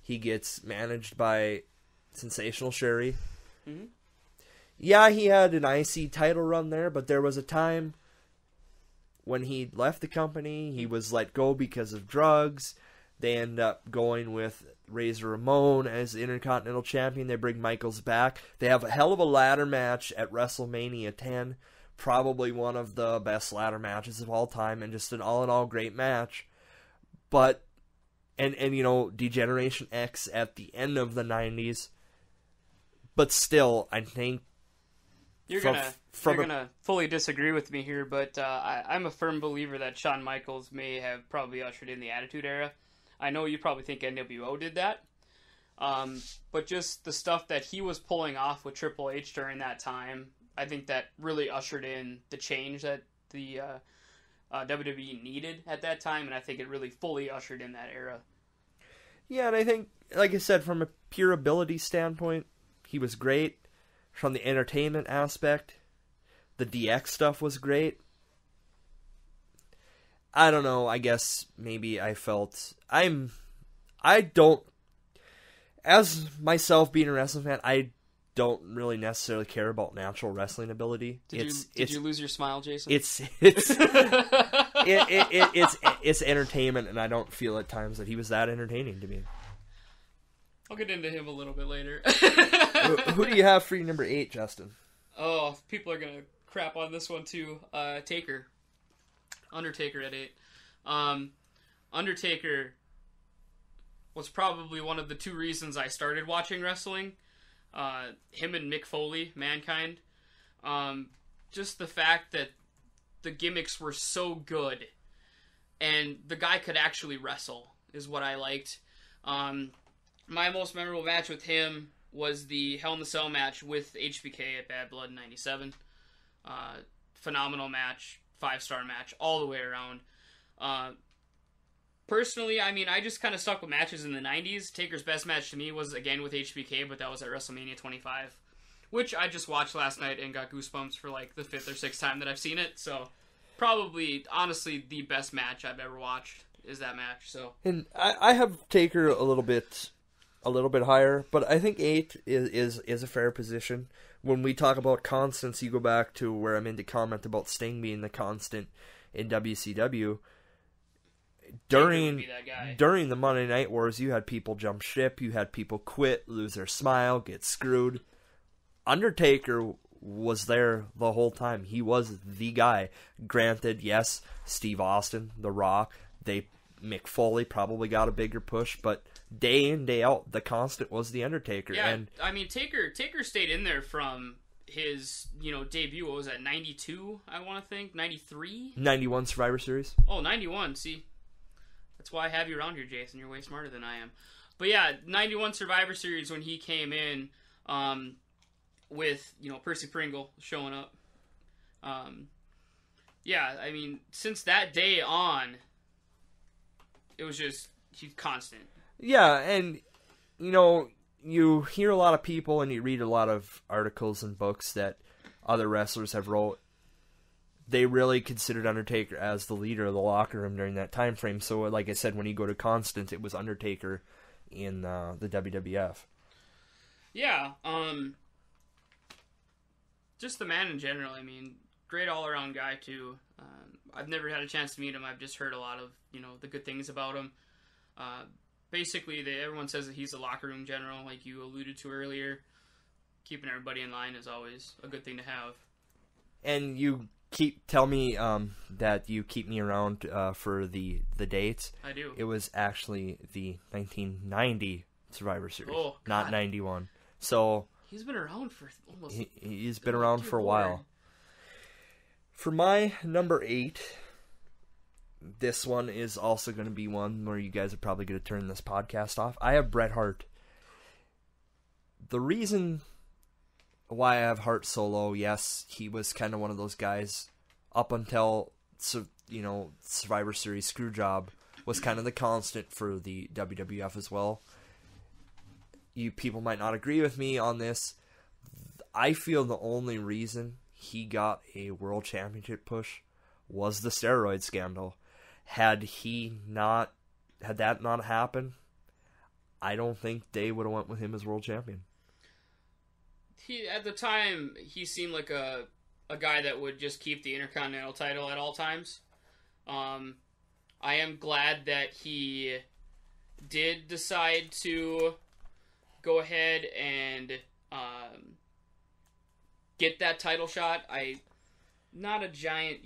B: He gets managed by Sensational Sherry.
A: Mm-hmm.
B: Yeah, he had an IC title run there, but there was a time when he left the company. He was let go because of drugs. They end up going with Razor Ramon as the Intercontinental Champion. They bring Michaels back. They have a hell of a ladder match at WrestleMania 10. Probably one of the best ladder matches of all time, and just an all-in-all great match. But, and you know, Degeneration X at the end of the 90s. But still, I think...
A: You're gonna fully disagree with me here, but I'm a firm believer that Shawn Michaels may have probably ushered in the Attitude Era. I know you probably think NWO did that, but just the stuff that he was pulling off with Triple H during that time, I think that really ushered in the change that the WWE needed at that time, and I think it really fully ushered in that era.
B: Yeah, and I think, like I said, from a pure ability standpoint, he was great. From the entertainment aspect, the DX stuff was great. I don't know, I guess maybe I felt... I don't... As myself being a wrestling fan, I don't really necessarily care about natural wrestling ability.
A: Did you lose your smile, Jason?
B: It's entertainment, and I don't feel at times that he was that entertaining to me.
A: I'll get into him a little bit later.
B: Who do you have for your number 8, Justin?
A: Oh, people are gonna crap on this one too. Taker. Undertaker at 8. Undertaker was probably one of the 2 reasons I started watching wrestling. Him and Mick Foley, Mankind. Just the fact that the gimmicks were so good and the guy could actually wrestle is what I liked. My most memorable match with him was the Hell in the Cell match with HBK at Bad Blood in 97. Phenomenal match, 5-star match, all the way around. Personally, I mean, I just kind of stuck with matches in the 90s. Taker's best match to me was, again, with HBK, but that was at WrestleMania 25, which I just watched last night and got goosebumps for like the 5th or 6th time that I've seen it. So, probably, honestly, the best match I've ever watched is that match. So,
B: and I have Taker a little bit higher, but I think 8 is a fair position. When we talk about constants, you go back to where I made the comment about Sting being the constant in WCW. During the Monday Night Wars, you had people jump ship, you had people quit, lose their smile, get screwed. Undertaker was there the whole time. He was the guy. Granted, yes, Steve Austin, The Rock, Mick Foley probably got a bigger push, but day in, day out, the constant was The Undertaker.
A: Yeah,
B: and
A: I mean, Taker stayed in there from his, debut. What was that, 92, I want to think? 93?
B: 91 Survivor Series.
A: Oh, 91, see? That's why I have you around here, Jason. You're way smarter than I am. But yeah, 91 Survivor Series when he came in with, Percy Pringle showing up. Yeah, I mean, since that day on, it was just he's constant.
B: Yeah, and, you hear a lot of people and you read a lot of articles and books that other wrestlers have wrote. They really considered Undertaker as the leader of the locker room during that time frame. So, like I said, when you go to Constant, it was Undertaker in the WWF.
A: Yeah, just the man in general. I mean, great all-around guy, too. I've never had a chance to meet him. I've just heard a lot of, the good things about him. Basically, everyone says that he's a locker room general, like you alluded to earlier. Keeping everybody in line is always a good thing to have.
B: And you tell me that you keep me around for the dates.
A: I do.
B: It was actually the 1990 Survivor Series,
A: not
B: 91. So
A: he's been around for almost.
B: He's been around for a while. For my number 8, this one is also going to be one where you guys are probably going to turn this podcast off. I have Bret Hart. The reason why I have Hart so low, yes, he was kind of one of those guys up until, Survivor Series Screwjob was kind of the constant for the WWF as well. You people might not agree with me on this. I feel the only reason he got a world championship push was the steroid scandal. Had that not happened, I don't think they would have went with him as world champion.
A: At the time, he seemed like a guy that would just keep the Intercontinental title at all times. I am glad that he did decide to go ahead and get that title shot. Not a giant,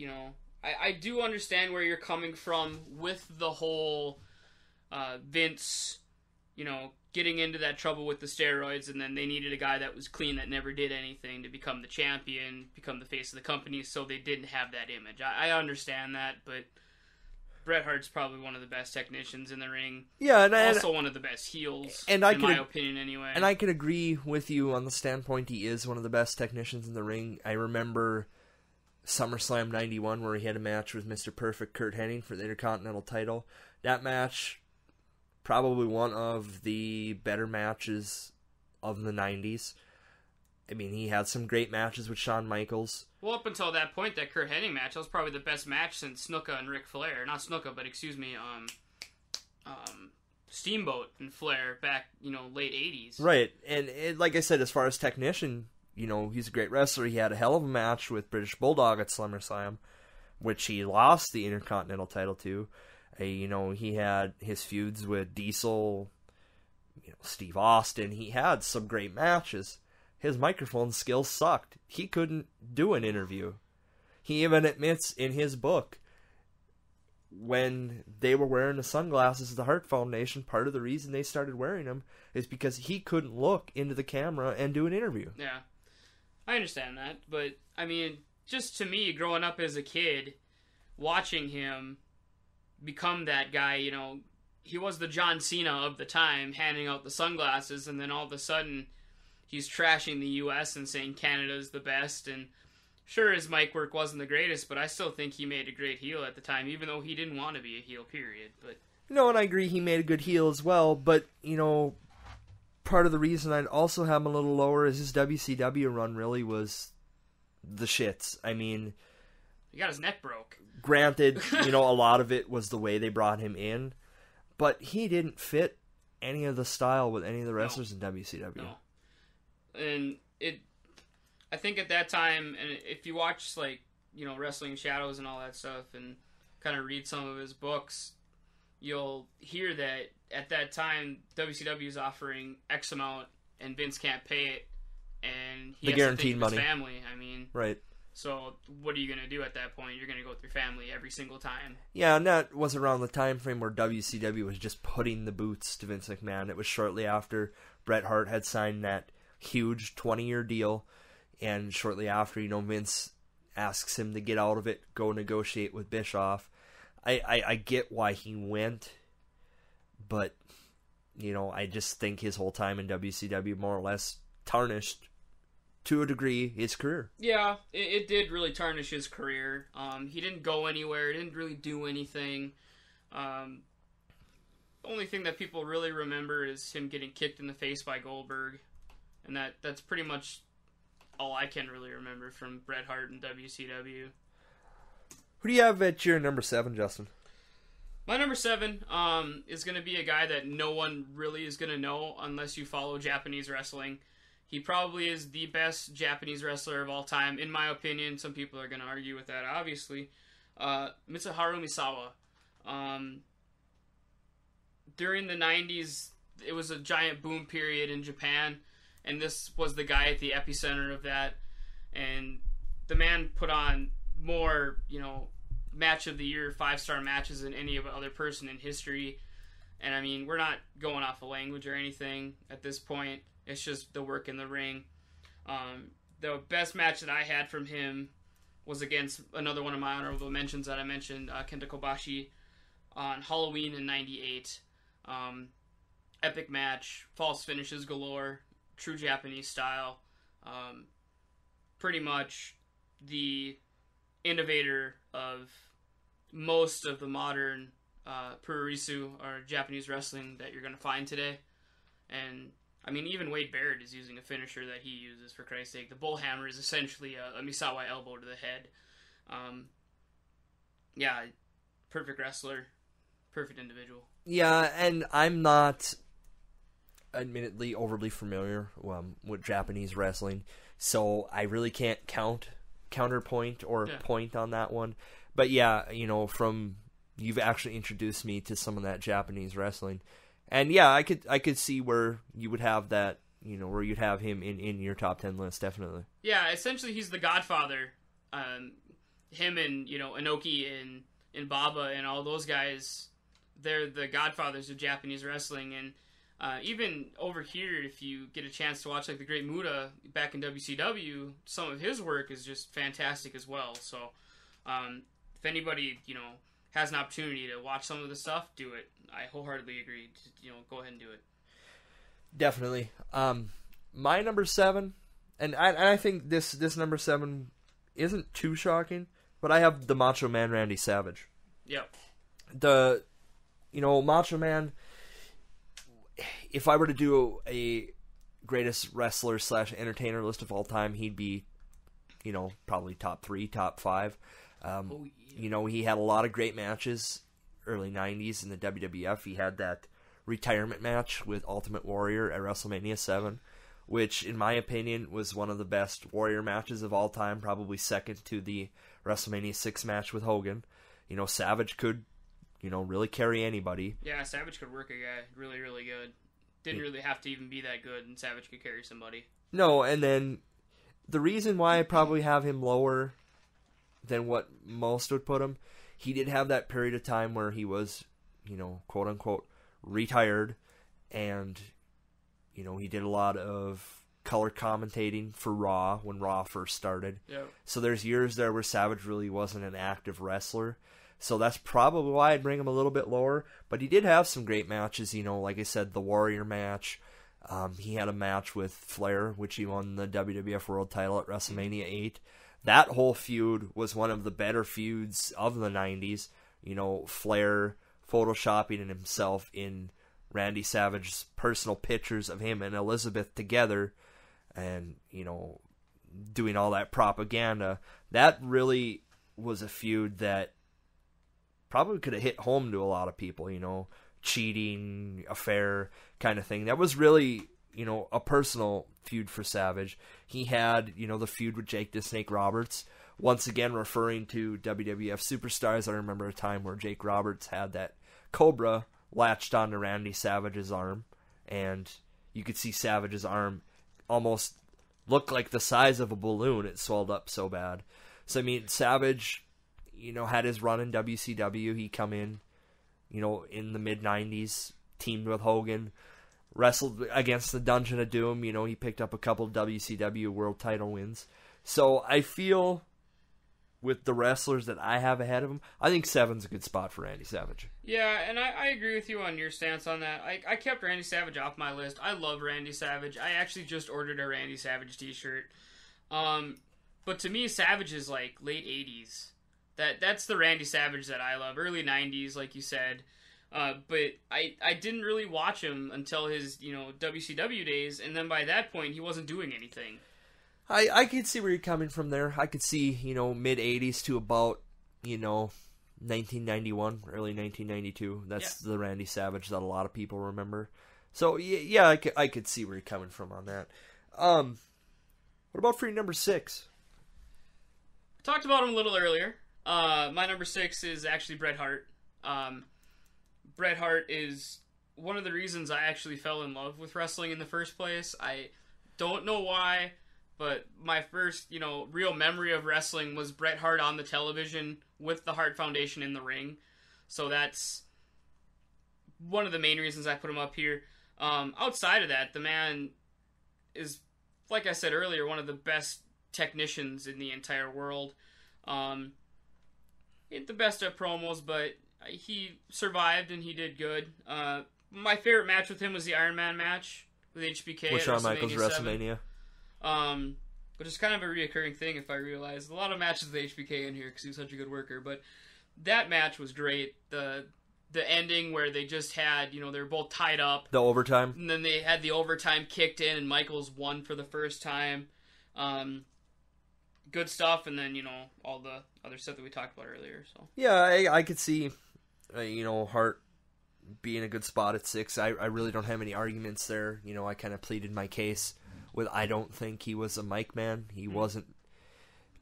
A: I do understand where you're coming from with the whole Vince, getting into that trouble with the steroids, and then they needed a guy that was clean, that never did anything, to become the champion, become the face of the company, so they didn't have that image. I understand that, but Bret Hart's probably one of the best technicians in the ring.
B: Yeah, and
A: also one of the best heels, in my opinion, anyway.
B: And I could agree with you on the standpoint he is one of the best technicians in the ring. I remember SummerSlam 91 where he had a match with Mr. Perfect Kurt Hennig for the Intercontinental title. That match, probably one of the better matches of the 90s. I mean, he had some great matches with Shawn Michaels.
A: Well, up until that point, that Kurt Hennig match, that was probably the best match since Snuka and Ric Flair. Not Snuka, but Steamboat and Flair back, late 80s.
B: Right, and like I said, as far as technician, he's a great wrestler. He had a hell of a match with British Bulldog at SummerSlam, which he lost the Intercontinental title to. He had his feuds with Diesel, Steve Austin. He had some great matches. His microphone skills sucked. He couldn't do an interview. He even admits in his book, when they were wearing the sunglasses of the Hart Foundation, part of the reason they started wearing them is because he couldn't look into the camera and do an interview.
A: Yeah, I understand that. But, just to me, growing up as a kid, watching him become that guy, he was the John Cena of the time, handing out the sunglasses, and then all of a sudden he's trashing the U.S. and saying Canada's the best, and sure, his mic work wasn't the greatest, but I still think he made a great heel at the time, even though he didn't want to be a heel, period. But
B: and I agree he made a good heel as well, but, part of the reason I'd also have him a little lower is his WCW run really was the shits.
A: He got his neck broke.
B: Granted, a lot of it was the way they brought him in, but he didn't fit any of the style with any of the wrestlers in WCW.
A: No. And I think at that time, and if you watch, Wrestling Shadows and all that stuff, and kind of read some of his books, you'll hear that at that time, WCW is offering X amount, and Vince can't pay it, and he has
B: guaranteed
A: to think
B: money.
A: Of his family.
B: Right.
A: So what are you going to do at that point? You're going to go with your family every single time.
B: Yeah, and that was around the time frame where WCW was just putting the boots to Vince McMahon. It was shortly after Bret Hart had signed that huge 20-year deal, and shortly after, Vince asks him to get out of it, go negotiate with Bischoff. I get why he went, but, I just think his whole time in WCW more or less tarnished, to a degree, his career.
A: Yeah, it did really tarnish his career. He didn't go anywhere, didn't really do anything. The only thing that people really remember is him getting kicked in the face by Goldberg. And that's pretty much all I can really remember from Bret Hart and WCW.
B: Who do you have at your number 7, Justin?
A: My number 7 is going to be a guy that no one really is going to know unless you follow Japanese wrestling. He probably is the best Japanese wrestler of all time, in my opinion. Some people are going to argue with that, obviously. Mitsuharu Misawa. During the 90s, it was a giant boom period in Japan, and this was the guy at the epicenter of that. And the man put on more, match of the year, 5-star matches than any other person in history. And we're not going off of language or anything at this point. It's just the work in the ring. The best match that I had from him was against another one of my honorable mentions that I mentioned, Kenta Kobashi, on Halloween in '98. Epic match, false finishes galore, true Japanese style. Pretty much the innovator of most of the modern Puroresu or Japanese wrestling that you're going to find today. And even Wade Barrett is using a finisher that he uses, for Christ's sake. The bullhammer is essentially a Misawa elbow to the head. Perfect wrestler, perfect individual.
B: Yeah, and I'm not admittedly overly familiar with Japanese wrestling, so I really can't counterpoint or point on that one. But yeah, from you've actually introduced me to some of that Japanese wrestling, and yeah, I could see where you would have that, where you'd have him in your top 10 list, definitely.
A: Yeah, essentially he's the Godfather. Him and Inoki and Baba and all those guys, they're the godfathers of Japanese wrestling. And even over here, if you get a chance to watch like the Great Muta back in WCW, some of his work is just fantastic as well. So if anybody has an opportunity to watch some of the stuff, do it. I wholeheartedly agree. Go ahead and do it.
B: Definitely. My number 7, and I think this number 7 isn't too shocking, but I have the Macho Man Randy Savage.
A: Yep.
B: The Macho Man, if I were to do a greatest wrestler / entertainer list of all time, he'd be, probably top 3, top 5. He had a lot of great matches early 90s in the WWF. He had that retirement match with Ultimate Warrior at WrestleMania 7, which in my opinion was one of the best Warrior matches of all time, probably second to the WrestleMania 6 match with Hogan. Savage could, really carry anybody.
A: Yeah, Savage could work a guy really, really good. Didn't really have to even be that good, and Savage could carry somebody. No,
B: and then the reason why I probably have him lower than what most would put him, he did have that period of time where he was, quote unquote, retired, and, he did a lot of color commentating for Raw when Raw first started.
A: Yep.
B: So there's years there where Savage really wasn't an active wrestler. So that's probably why I'd bring him a little bit lower. But he did have some great matches, like I said, the Warrior match. He had a match with Flair, which he won the WWF World title at WrestleMania 8. That whole feud was one of the better feuds of the 90s. Flair photoshopping himself in Randy Savage's personal pictures of him and Elizabeth together, and, doing all that propaganda. That really was a feud that probably could have hit home to a lot of people, cheating, affair kind of thing. That was really, a personal feud for Savage. He had, the feud with Jake the Snake Roberts. Once again, referring to WWF superstars, I remember a time where Jake Roberts had that Cobra latched onto Randy Savage's arm, and you could see Savage's arm almost look like the size of a balloon. It swelled up so bad. So, Savage, had his run in WCW. He come in, in the mid-90s, teamed with Hogan, wrestled against the Dungeon of Doom. He picked up a couple of WCW world title wins. So I feel with the wrestlers that I have ahead of him, I think 7's a good spot for Randy Savage.
A: Yeah, and I agree with you on your stance on that. I kept Randy Savage off my list. I love Randy Savage. I actually just ordered a Randy Savage t-shirt. But to me, Savage is like late 80s. That's the Randy Savage that I love. Early 90s, like you said. But I didn't really watch him until his, WCW days, and then by that point, he wasn't doing anything.
B: I could see where you're coming from there. I could see, mid-80s to about, 1991, early 1992. That's the Randy Savage that a lot of people remember. So, yeah, I could see where you're coming from on that. What about for your number 6?
A: I talked about him a little earlier. My number 6 is actually Bret Hart. Bret Hart is one of the reasons I actually fell in love with wrestling in the first place. I don't know why, but my first, real memory of wrestling was Bret Hart on the television with the Hart Foundation in the ring. So that's one of the main reasons I put him up here. Outside of that, the man is, like I said earlier, one of the best technicians in the entire world. He ain't the best at promos, but he survived and he did good. My favorite match with him was the Iron Man match with HBK
B: with Shawn Michaels WrestleMania.
A: Which is kind of a reoccurring thing if I realize. A lot of matches with HBK in here because he was such a good worker, but that match was great. The ending where they just had, they were both tied up.
B: The overtime.
A: And then they had the overtime kicked in and Michaels won for the first time. Good stuff, and then, all the other stuff that we talked about earlier. So
B: yeah, I could see, Hart being a good spot at 6. I really don't have any arguments there. You know, I kind of pleaded my case with I don't think he was a mic man. He wasn't,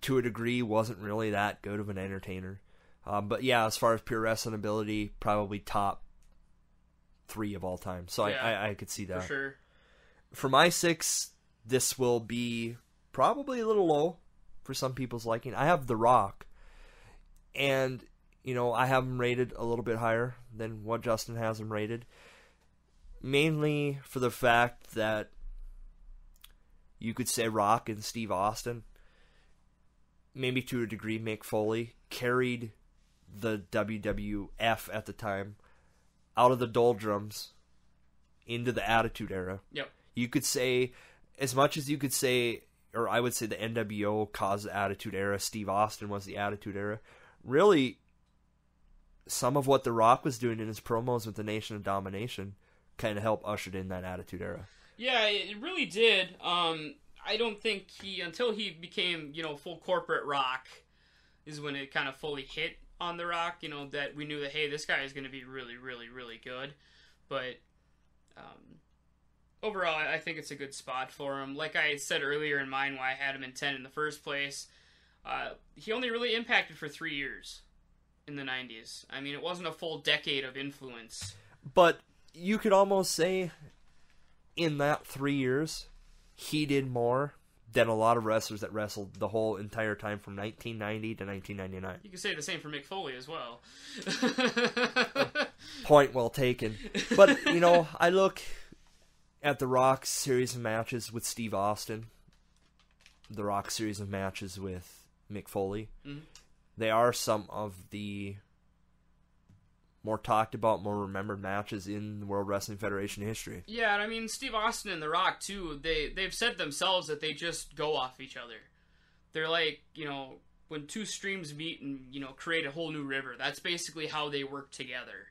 B: to a degree, wasn't really that good of an entertainer. But yeah, as far as pure wrestling ability, probably top 3 of all time. So yeah, I could see that.
A: For sure.
B: For my 6, this will be probably a little low for some people's liking. I have The Rock. And, you know, I have him rated a little bit higher than what Justin has him rated. Mainly for the fact that you could say Rock and Steve Austin, maybe to a degree Mick Foley, carried the WWF at the time out of the doldrums into the Attitude Era.
A: Yep.
B: You could say, as much as you could say, or I would say the NWO caused the Attitude Era, Steve Austin was the Attitude Era. Really, some of what The Rock was doing in his promos with the Nation of Domination kind of helped usher in that Attitude Era.
A: Yeah, it really did. I don't think until he became, you know, full corporate Rock, is when it kind of fully hit on The Rock, you know, that we knew that, hey, this guy is going to be really, really, really good. But overall, I think it's a good spot for him. Like I said earlier in mine, why I had him in 10 in the first place, he only really impacted for 3 years in the 90s. I mean, it wasn't a full decade of influence.
B: But you could almost say, in that 3 years, he did more than a lot of wrestlers that wrestled the whole entire time from 1990 to 1999.
A: You could say the same for Mick Foley as well.
B: Point well taken. But, you know, I look at The Rock's series of matches with Steve Austin, The Rock's series of matches with Mick Foley. Mm-hmm. They are some of the more talked about, more remembered matches in the World Wrestling Federation history.
A: Yeah, and I mean, Steve Austin and The Rock, too, they've said themselves that they just go off each other. They're like, you know, when two streams meet and, you know, create a whole new river. That's basically how they work together.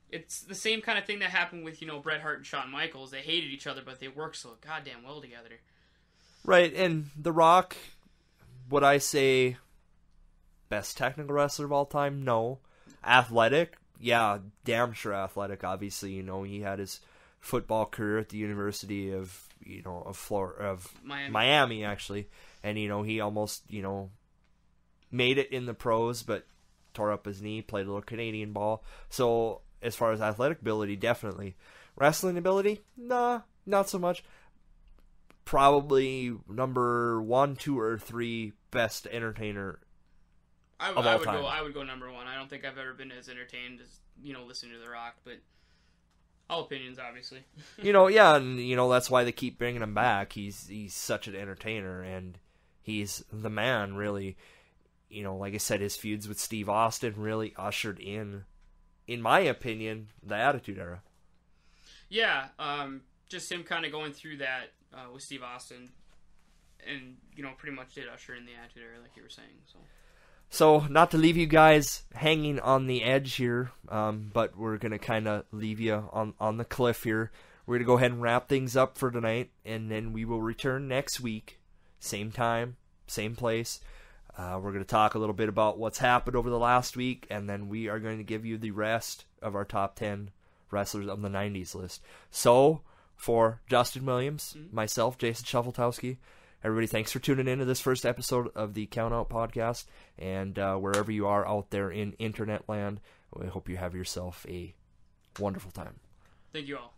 A: It's the same kind of thing that happened with, you know, Bret Hart and Shawn Michaels. They hated each other, but they worked so goddamn well together.
B: Right, and The Rock, would I say best technical wrestler of all time? No. Athletic? Yeah, damn sure athletic. Obviously, you know, he had his football career at the University of, you know, of Miami, actually. And, you know, he almost, you know, made it in the pros, but tore up his knee, played a little Canadian ball. So, as far as athletic ability, definitely. Wrestling ability? Nah, not so much. Probably number 1, 2, or 3 best entertainer
A: I would go number 1. I don't think I've ever been as entertained as, you know, listening to The Rock, but all opinions, obviously.
B: You know, yeah, and, you know, that's why they keep bringing him back. He's such an entertainer, and he's the man, really. You know, like I said, his feuds with Steve Austin really ushered in my opinion, the Attitude Era.
A: Yeah, just him kind of going through that with Steve Austin, and, you know, pretty much did usher in the Attitude Era, like you were saying,
B: So, not to leave you guys hanging on the edge here, but we're going to kind of leave you on the cliff here. We're going to go ahead and wrap things up for tonight, and then we will return next week. Same time, same place. We're going to talk a little bit about what's happened over the last week, and then we are going to give you the rest of our top 10 wrestlers of the 90s list. So, for Justin Williams, myself, Jason Shuffletowski, everybody, thanks for tuning in to this first episode of the Count Out Podcast. And wherever you are out there in internet land, we hope you have yourself a wonderful time.
A: Thank you all.